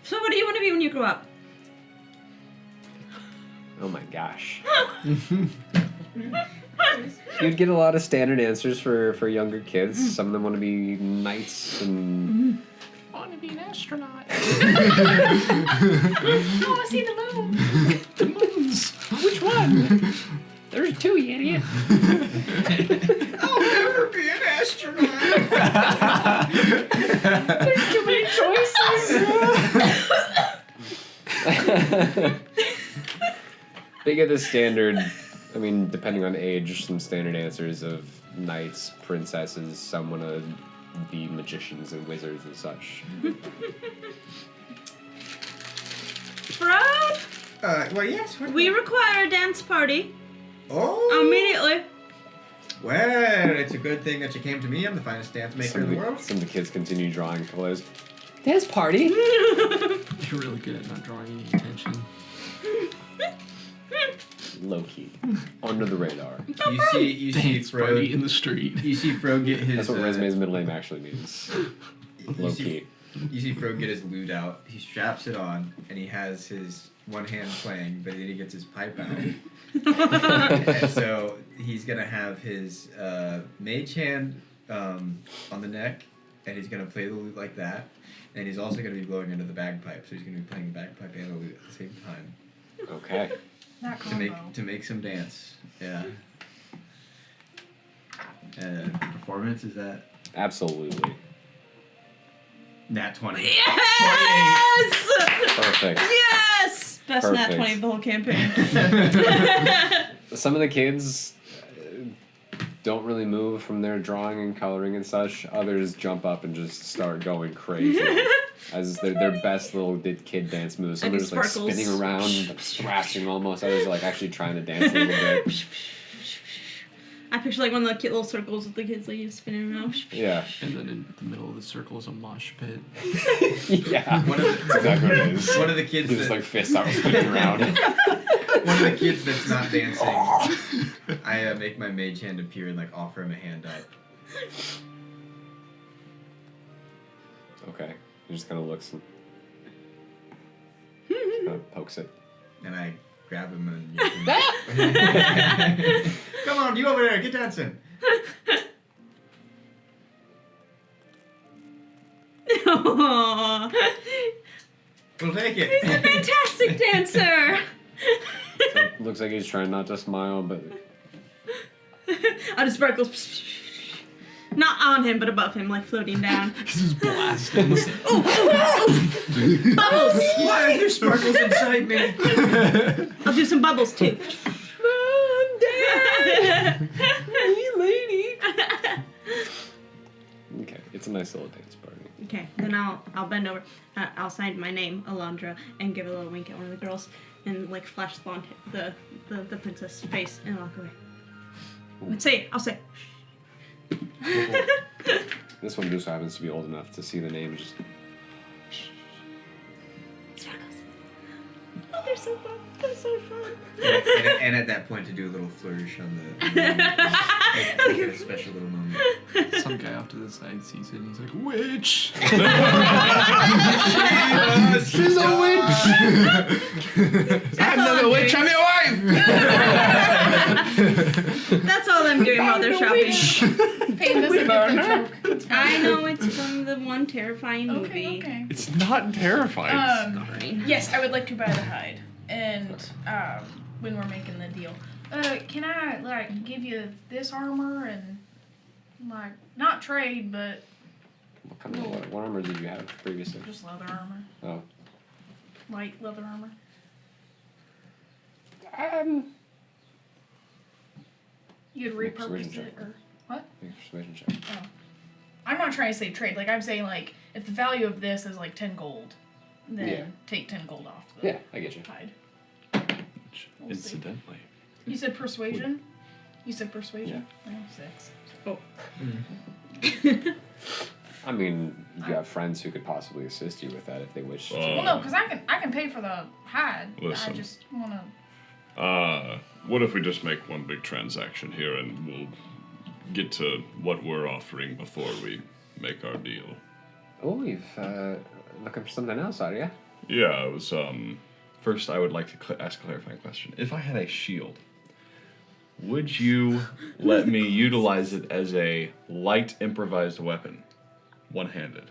So what do you want to be when you grow up? Oh my gosh. You'd get a lot of standard answers for younger kids. Some of them want to be knights and... I want to be an astronaut. I want to see the moon. The moons. Which one? There's two, you idiot. I'll never be an astronaut. There's too many choices. They get the standard, I mean, depending on age, some standard answers of knights, princesses, some want to be magicians and wizards and such. Fred, Well, yes. What we require a dance party Oh. immediately. Well, it's a good thing that you came to me. I'm the finest dance maker in the world. Some of the kids continue drawing clothes. Dance party? You're really good at not drawing any attention. Low key. Under the radar. You see Dance party in Fro. the street. You see Fro get his. That's what Resume's middle name actually means. Low you key. see Fro get his lute out. He straps it on, and he has his one hand playing, but then he gets his pipe out. And so he's gonna have his mage hand on the neck, and he's gonna play the lute like that. And he's also gonna be blowing into the bagpipe, so he's gonna be playing the bagpipe and the lute at the same time Okay. That to combo. make some dance. Yeah. Performance is that Absolutely. nat 20. Yes! Perfect. Yes! Best nat Perfect. 20 of the whole campaign. Some of the kids don't really move from their drawing and coloring and such. Others jump up and just start going crazy as their best little kid dance moves. Some I are do just like sparkles. spinning around, like, thrashing almost. Others are like actually trying to dance a little bit. I picture like one of the cute little circles with the kids like spinning around. Yeah. And then in the middle of the circle is a mosh pit. Yeah. One of the- That's exactly what it is. One of the kids Just that, like fists out spinning around. one of the kids that's not dancing, I make my mage hand appear and like offer him a hand up. Okay. He just kind of looks and kind of pokes it. And I grab him and come on, you over there, get dancing. Aww. We'll take He's it. a fantastic dancer. Looks like he's trying not to smile, but Out of sparkles. Not on him, but above him, like floating down. This is blasting. Bubbles! Why are there sparkles inside me? I'll do some bubbles too. Mom, Dad, hey, lady. Okay, it's a nice little dance party. Okay, then I'll bend over. I'll sign my name, Alondra, and give a little wink at one of the girls, and like flash the princess face, and walk away. I'll say. This one just happens to be old enough to see the name. Just Sparkles. Oh, they're so fun. They're so fun. And at that point, to do a little flourish on the make it a special little moment. Some guy off to the side sees it and he's like, witch! She's a witch. That's all I'm witch, doing. I'm your wife! That's all I'm doing while they're shopping. Paying this a good joke. I I know it's from the one terrifying movie. Okay. It's not terrifying. Sorry. Yes, I would like to buy the hide. And when we're making the deal, can I like give you this armor and like not trade, but What kind of what armor did you have previously? just leather armor, Oh. light leather armor? You could Make persuasion repurpose it check. or what? Make a persuasion check. Oh, I'm not trying to say trade. Like I'm saying, like if the value of this is like 10 gold, then Yeah. take 10 gold off the Yeah, I get you. hide. We'll see. Incidentally. You said persuasion. You said persuasion. Oh, 6. I mean, you have friends who could possibly assist you with that if they wish to. Well, no, because I can pay for the hide. Listen. I just wanna. What if we just make one big transaction here and we'll get to what we're offering before we make our deal? Oh, you've looking for something else, are you? Yeah, it was, first I would like to ask a clarifying question. If I had a shield, would you let me utilize it as a light improvised weapon? One-handed.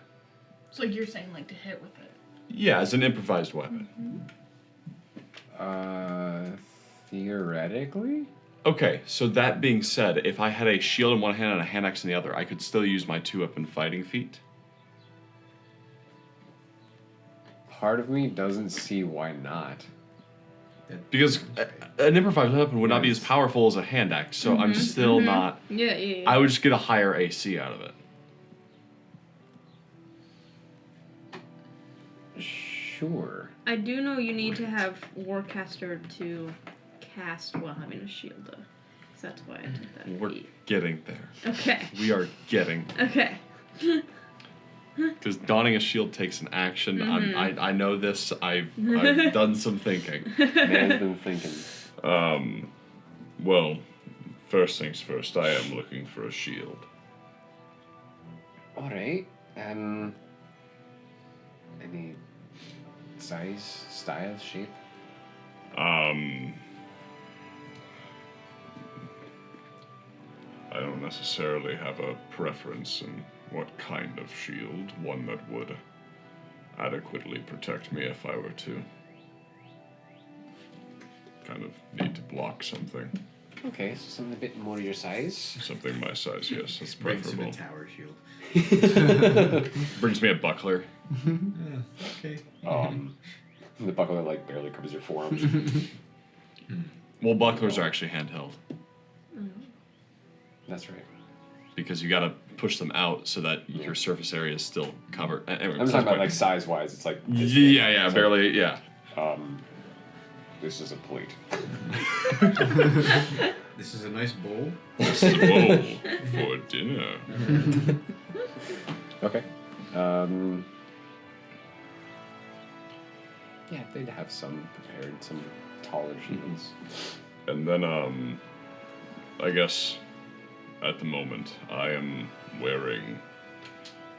So you're saying like to hit with it? Yeah, as an improvised weapon. Theoretically? Okay, so that being said, if I had a shield in one hand and a hand axe in the other, I could still use my 2-weapon fighting feat? Part of me doesn't see why not. Because an improvised weapon would not be as powerful as a hand axe, so I'm still not... Yeah. I would just get a higher AC out of it. Sure. I do know you need to have Warcaster to cast while having a shield, though. 'Cause that's why I took that We're feat. getting there. Okay. We are getting Okay. Because donning a shield takes an action. I know this. I've done some thinking. Man's been thinking. Well, first things first, I am looking for a shield. Alright. Any size, style, shape? I don't necessarily have a preference in what kind of shield. One that would adequately protect me if I were to kind of need to block something. Okay, so something a bit more your size. Something my size, yes, that's Brings him a preferable. tower shield. Brings me a buckler. Okay. The buckler like barely covers your forearms. Well, bucklers are actually handheld That's right. because you gotta push them out so that your surface area is still covered. Anyway, I'm just talking about like size wise. It's like this big. yeah, It's barely, yeah. Like, this is a plate. This is a nice bowl. This is a bowl for dinner. Okay. Yeah, they'd have some prepared, some taller shields. And then, I guess at the moment I am wearing,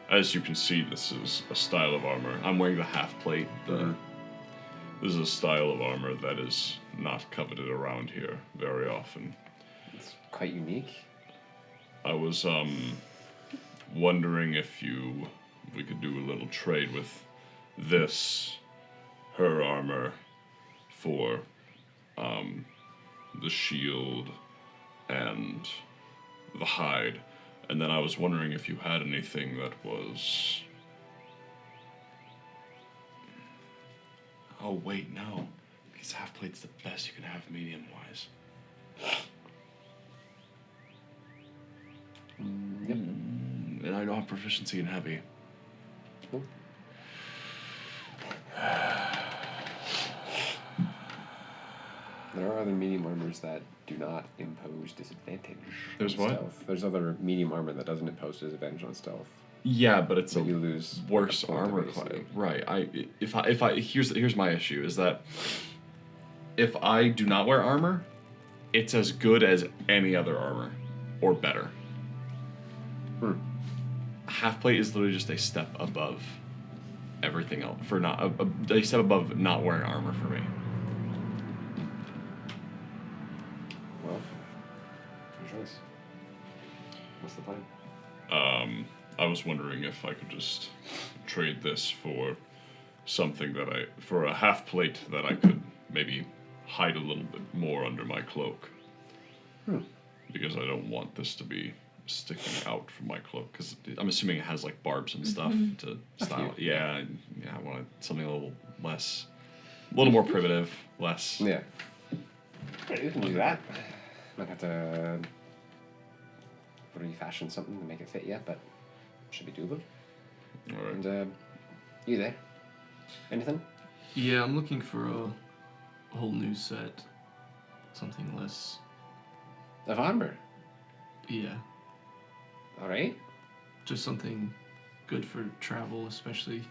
as you can see, this is a style of armor. I'm wearing the half plate. This is a style of armor that is not coveted around here very often. It's quite unique. I was wondering if we could do a little trade with this, her armor, for the shield and the hide. And then I was wondering if you had anything that was... Oh wait, no. Because half plate's the best you can have medium-wise. Yep. And I don't have proficiency in heavy. Cool. There are other medium armors that do not impose disadvantage. There's on what? Stealth. There's other medium armor that doesn't impose disadvantage on stealth. Yeah, but it's So a you lose worse a point of armor AC. class. Right. Here's my issue is that if I do not wear armor, it's as good as any other armor, or better. Half plate is literally just a step above everything else. For not a step above not wearing armor for me. Well, your choice. What's the plan? I was wondering if I could just trade this for something for a half plate that I could maybe hide a little bit more under my cloak. Because I don't want this to be sticking out from my cloak, because I'm assuming it has like barbs and stuff to style it. Yeah, I want something a little more primitive, less. Yeah. Right, you can do that. Might have to refashion something to make it fit you, but should be doable. All right. And you there? Anything? Yeah, I'm looking for a whole new set. Something less. Of armor. Yeah. All right. Just something good for travel, especially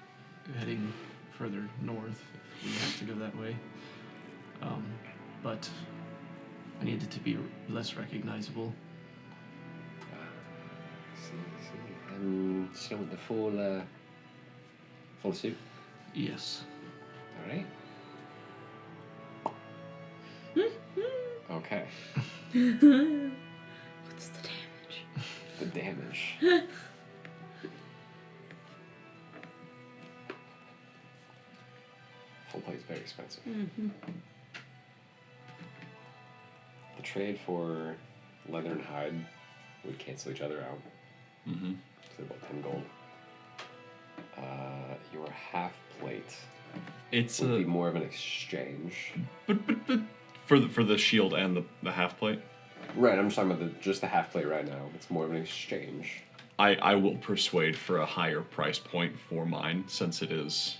heading further north if we have to go that way. But I need it to be less recognizable. See. Still with the full suit. Yes. All right. Okay. What's the damage? The damage. Full plate is very expensive. The trade for leather and hide would cancel each other out. Mm-hmm. So about 10 gold. Your half plate It's would be more of an exchange. but for the shield and the half plate, Right, I'm just talking about just the half plate right now. It's more of an exchange. I will persuade for a higher price point for mine, since it is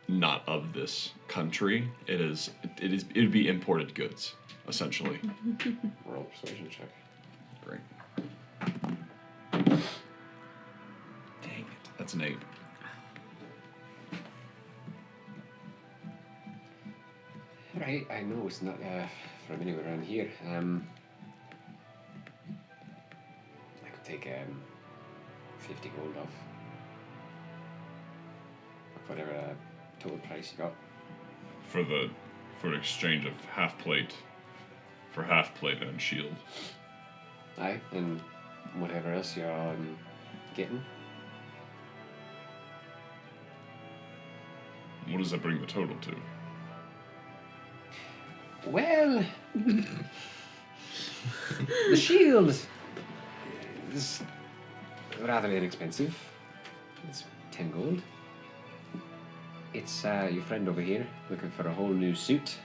not of this country. It would be imported goods, essentially. Roll a persuasion check. Great. Dang it. That's an 8. Right, I know it's not from anywhere around here. I could take 50 gold off whatever total price you got. For an exchange of half plate for half plate and shield. Aye, and whatever else you're getting. What does that bring the total to? Well, the shield is rather inexpensive. It's 10 gold. It's your friend over here looking for a whole new suit.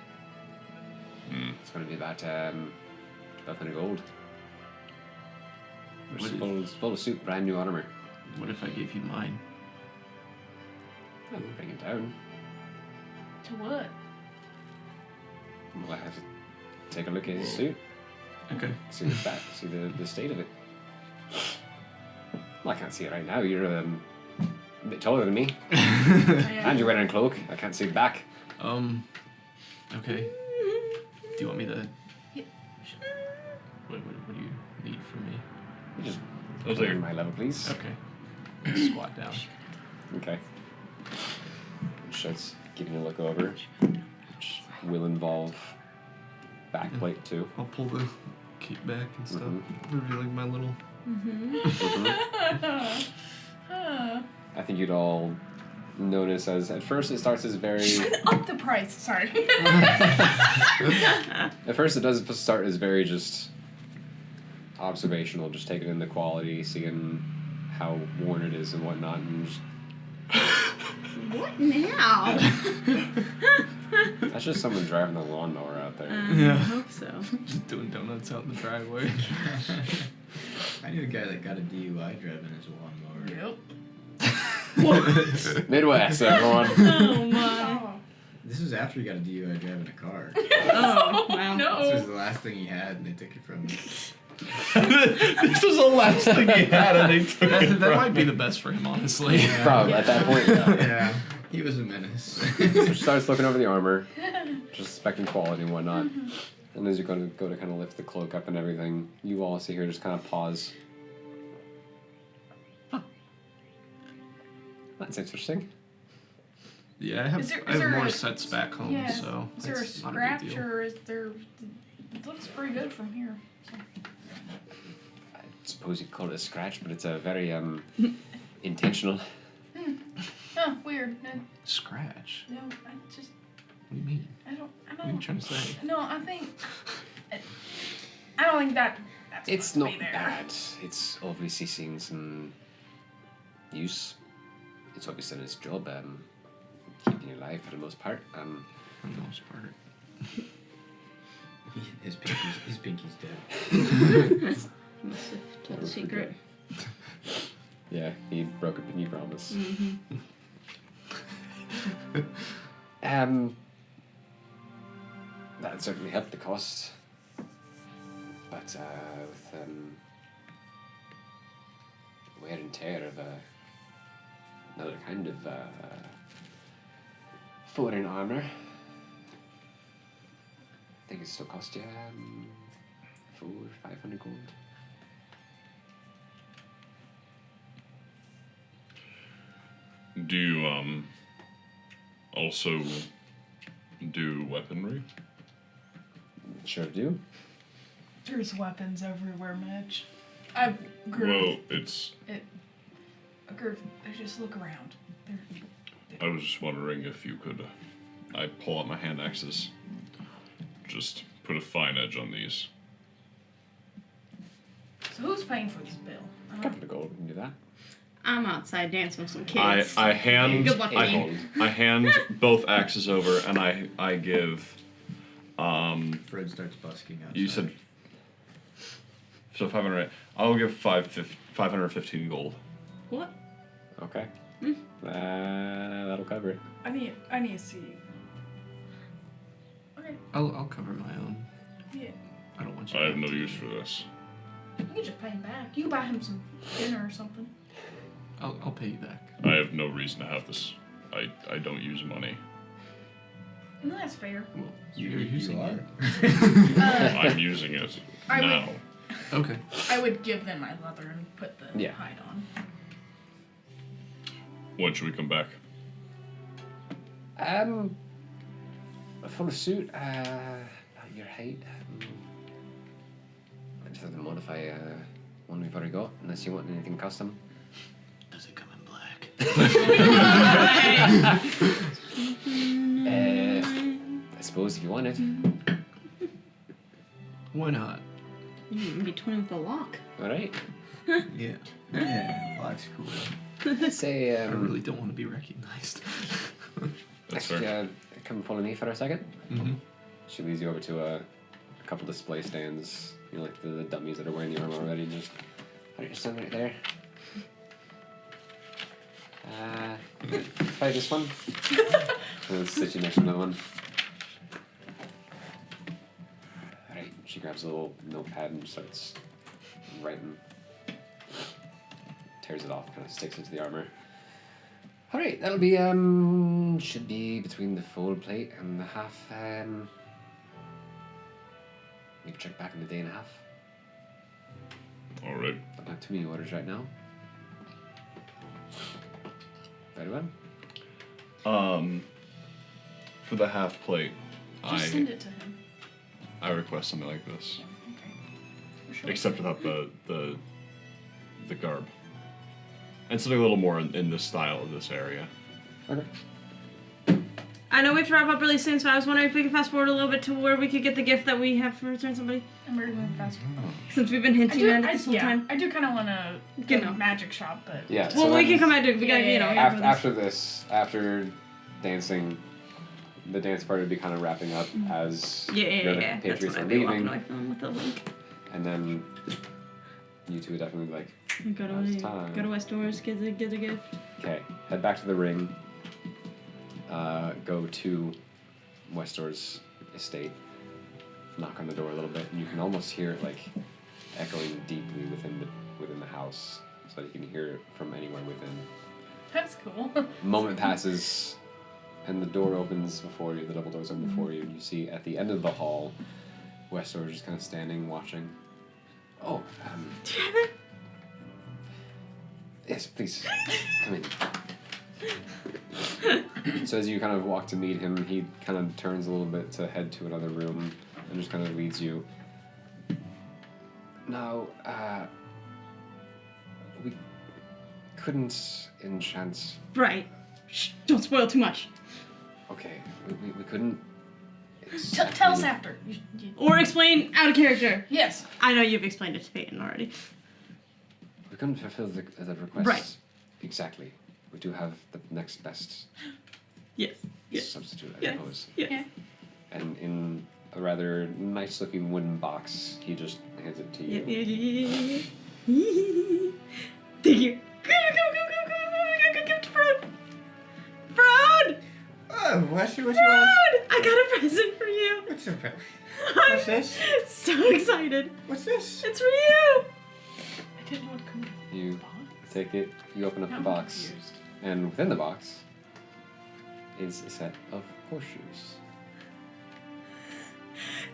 It's going to be about 1,200 gold. What if- Full suit, brand new armor. What if I gave you mine? I'll bring it down. To what? Well, I have to take a look at his suit. Okay. See the back, see the state of it. Well, I can't see it right now. You're a bit taller than me. And you're wearing a cloak. I can't see the back. Okay. Do you want me to... Yeah. What do you need from me? You just Those put it are- on my level, please. Okay. Squat down. Okay. Just giving you a look over. Which will involve backplate too. I'll pull the cape back and stuff, Mhm. revealing my little... I think you'd all notice as at first it starts as very. Up the price. Sorry. At first it does start as very just observational, just taking in the quality, seeing how worn it is and whatnot, and just, What now? that's just someone driving the lawnmower out there. Yeah. I hope so. Just doing donuts out in the driveway. I knew a guy that got a DUI driving his lawnmower. Yep. Midwest, everyone. Oh my. Oh. This was after he got a DUI driving a car. Oh wow. This was No. the last thing he had, and they took it from him. This was the last thing he had, and they took it that from might be him. the best for him, honestly. Probably at that point. Yeah. Yeah, he was a menace. So she starts looking over the armor, just inspecting quality and whatnot. And as you're going to go to kind of lift the cloak up and everything, you all see her just kind of pause. Huh. That's interesting. Yeah, I have, Is there- I is have there more a- sets back home, Yeah. so Is there a it's not a big scratch deal. or is there? It looks pretty good from here. So. I suppose you'd call it a scratch, but it's a very intentional. Oh, weird. No, Scratch. no, I just, What do you mean? I don't, What are you trying to say? no, I think, I don't think that's It's supposed not to be there. bad. It's obviously seen some use. It's obviously done its job, keeping you alive for the most part. For the most part. His pinky's dead. Top secret. Yeah, he broke a pinky promise. That certainly helped the cost. But with wear and tear of another kind of foreign armor, I think it still cost you 400-500 gold. Do you also do weaponry? Sure do. There's weapons everywhere, Mitch. I Well, it's. just look around. I was just wondering if you could. I pull out my hand axes. Just put a fine edge on these. So who's paying for this bill? A couple of gold, we can do that. I'm outside dancing with some kids. I hand Good luck, Ian. I hand both axes over and I give Fred starts busking outside. you said so 500. I'll give 515 gold. What? Okay. That'll cover it. I need to see. Okay, I'll cover my own. yeah. I don't want you. I have to no to- use for this. You can just pay him back. You can buy him some dinner or something. I'll pay you back. I have no reason to have this. I don't use money. No, that's fair. Well, You you're using are. it. I'm using it I would- now. Okay. I would give them my leather and put the Yeah. hide on. When should we come back? A full suit, about your height. I just have to modify one we've already got, unless you want anything custom. Does it come in black? I suppose if you wanted. Why not? You can be twin with a lock. Alright. Yeah. Yeah, life's cool. Let's say, I really don't want to be recognized. That's actually, fair. come and follow me for a second. Mm-hmm. She leads you over to a couple display stands, you know, like the dummies that are wearing the armor already, and just put your son right there. Try this one. And then sit you next to another one. Alright, she grabs a little notepad and starts writing. Tears it off, kind of sticks it to the armor. Alright, that'll be, should be between the full plate and the half, we can check back in a day and a half. Alright. Don't have too many orders right now. Very well. For the half plate, Just send it to him. I request something like this, Okay. For sure. except without the garb, and something a little more in the style of this area. Okay. I know we have to wrap up really soon, so I was wondering if we could fast forward a little bit to where we could get the gift that we have for Return Somebody. I'm ready to move fast. Since we've been hinting at it this whole time. I do kind of want to You go know. magic shop, but Yeah. Well, so we then can come back to it. We got, you know. Yeah. after this, after dancing, the dance party would be kind of wrapping up as Yeah. your other That's patriots when are I'd be walking leaving, away from them with the link. and then you two would definitely be like, Go to, Now's time. go to West Doors, get a gift. okay, head back to the ring. Go to Westor's estate. Knock on the door a little bit, and you can almost hear it like echoing deeply within the house, so that you can hear it from anywhere within. that's cool. A moment passes, and the door opens before you. The double doors open before you, and you see at the end of the hall, Westor just kind of standing, watching. Oh, yes, please come in. So as you kind of walk to meet him, he kind of turns a little bit to head to another room and just kind of leads you. Now, we couldn't enchant. Right. Shh, don't spoil too much. Okay, we couldn't. Tell us after. Or explain out of character. Yes. I know you've explained it to Peyton already. We couldn't fulfill the request. Right. Exactly. We do have the next best Yes. Yes. substitute, I Yes. suppose. Yes. Yeah. And in a rather nice-looking wooden box, he just hands it to you. Thank you. Go, give it to Frode. Frode! Oh, what you want? Frode! I got a present for you. What's up? I'm What's this? so excited. What's this? It's for you. I didn't know what to come to. You take it, you open up Now the I'm box, confused. and within the box is a set of horseshoes.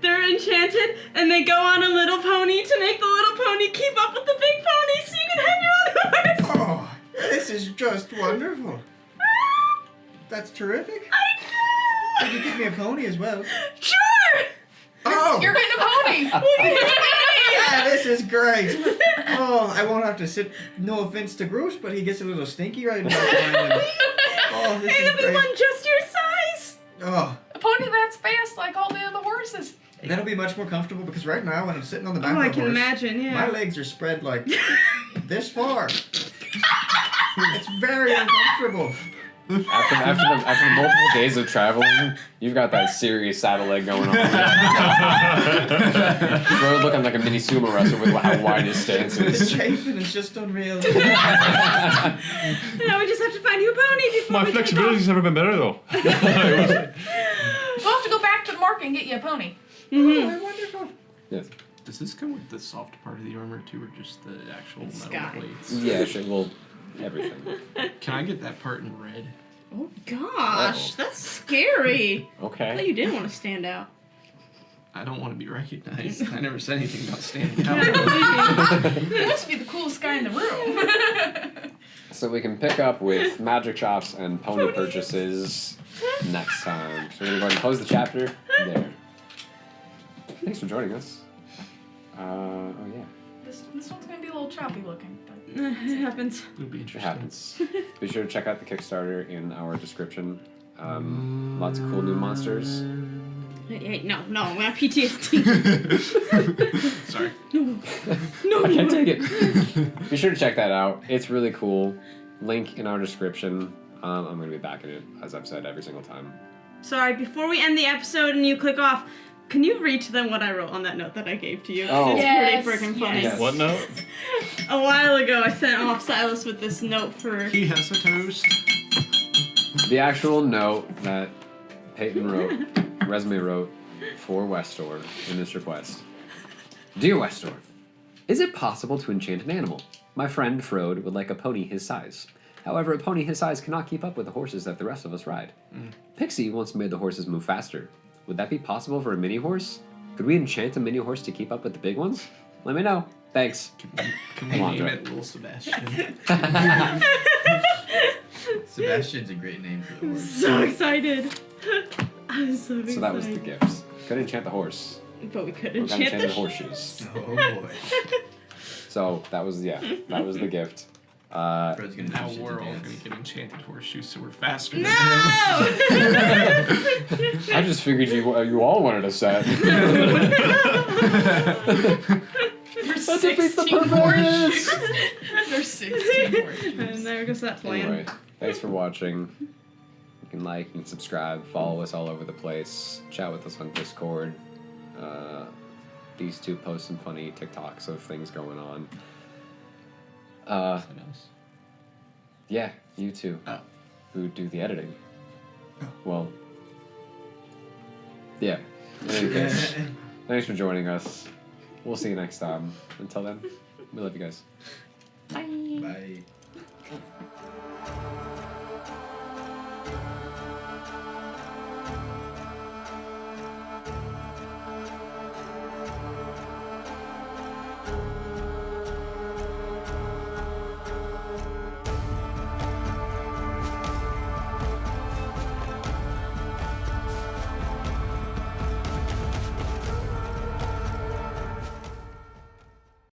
They're enchanted, and they go on a little pony to make the little pony keep up with the big pony so you can have your own horse. Oh, this is just wonderful. That's terrific. I You can give me a pony as well. know. Sure. Oh, You're getting a pony! yeah, this is great. Oh, I won't have to sit. No offense to Bruce, but he gets a little stinky right now. Oh, this And is it'll be great. one just your size. Oh, A pony that's fast like all the other horses. that'll be much more comfortable because right now when I'm sitting on the back Oh, of I the can horse, imagine, yeah. my legs are spread like this far. It's very uncomfortable. After the multiple days of traveling, you've got that serious saddle leg going on. Bro, looking like a mini sumo wrestler with how wide his stance The is. chafing is just unreal. Now we just have to find you a pony before My we flexibility's never been better though. We'll have to go back to the market and get you a pony. Oh, wonderful. Yes. Does this come with the soft part of the armor too, or just the actual metal Sky. plates? Yeah, sure. Well, everything. Can I get that part in red? Oh gosh, that's scary. I Okay. thought you didn't want to stand out. I don't want to be recognized. I never said anything about standing out. You must be the coolest guy in the room. So we can pick up with magic chops and pony purchases next time. So we're gonna go ahead and close the chapter there. Thanks for joining us. Oh yeah, This one's gonna be a little choppy looking, but It happens. It'll be it interesting. happens. Be sure to check out the Kickstarter in our description. Lots of cool new monsters. Hey, no, I'm gonna PTSD. Sorry. No, I can't take it. Be sure to check that out. It's really cool. Link in our description. I'm going to be backing it, as I've said every single time. Sorry, before we end the episode and you click off, can you read to them what I wrote on that note that I gave to you? Oh. It's Yes, pretty freaking funny. yes. What note? A while ago, I sent off Silas with this note for. He has a toast. The actual note that Peyton resume wrote for Westor in this request. Dear Westor, is it possible to enchant an animal? My friend Frode would like a pony his size. However, a pony his size cannot keep up with the horses that the rest of us ride. Pixie once made the horses move faster. Would that be possible for a mini horse? Could we enchant a mini horse to keep up with the big ones? Let me know. Thanks. Can we Come on, name Joe. it Little Sebastian? Sebastian's a great name for the horse. So excited. I'm so excited. So that was the gifts. Could enchant the horse. But we could We got enchant enchanted the horseshoes. Oh boy. So that was that was the gift. Fred's gonna Now teach you we're to all dance. gonna get enchanted horseshoes, so we're faster. No! I just figured you all wanted a set. there's That defeats the 16 purpose. horseshoes. There's 16 horseshoes. And there goes that plan. Anyway, thanks for watching. You can like and subscribe, follow us all over the place, chat with us on Discord. These two post some funny TikToks of things going on. Yeah, you two, Oh. who do the editing. Well, yeah. In any case, thanks for joining us. We'll see you next time. Until then, we love you guys. Bye.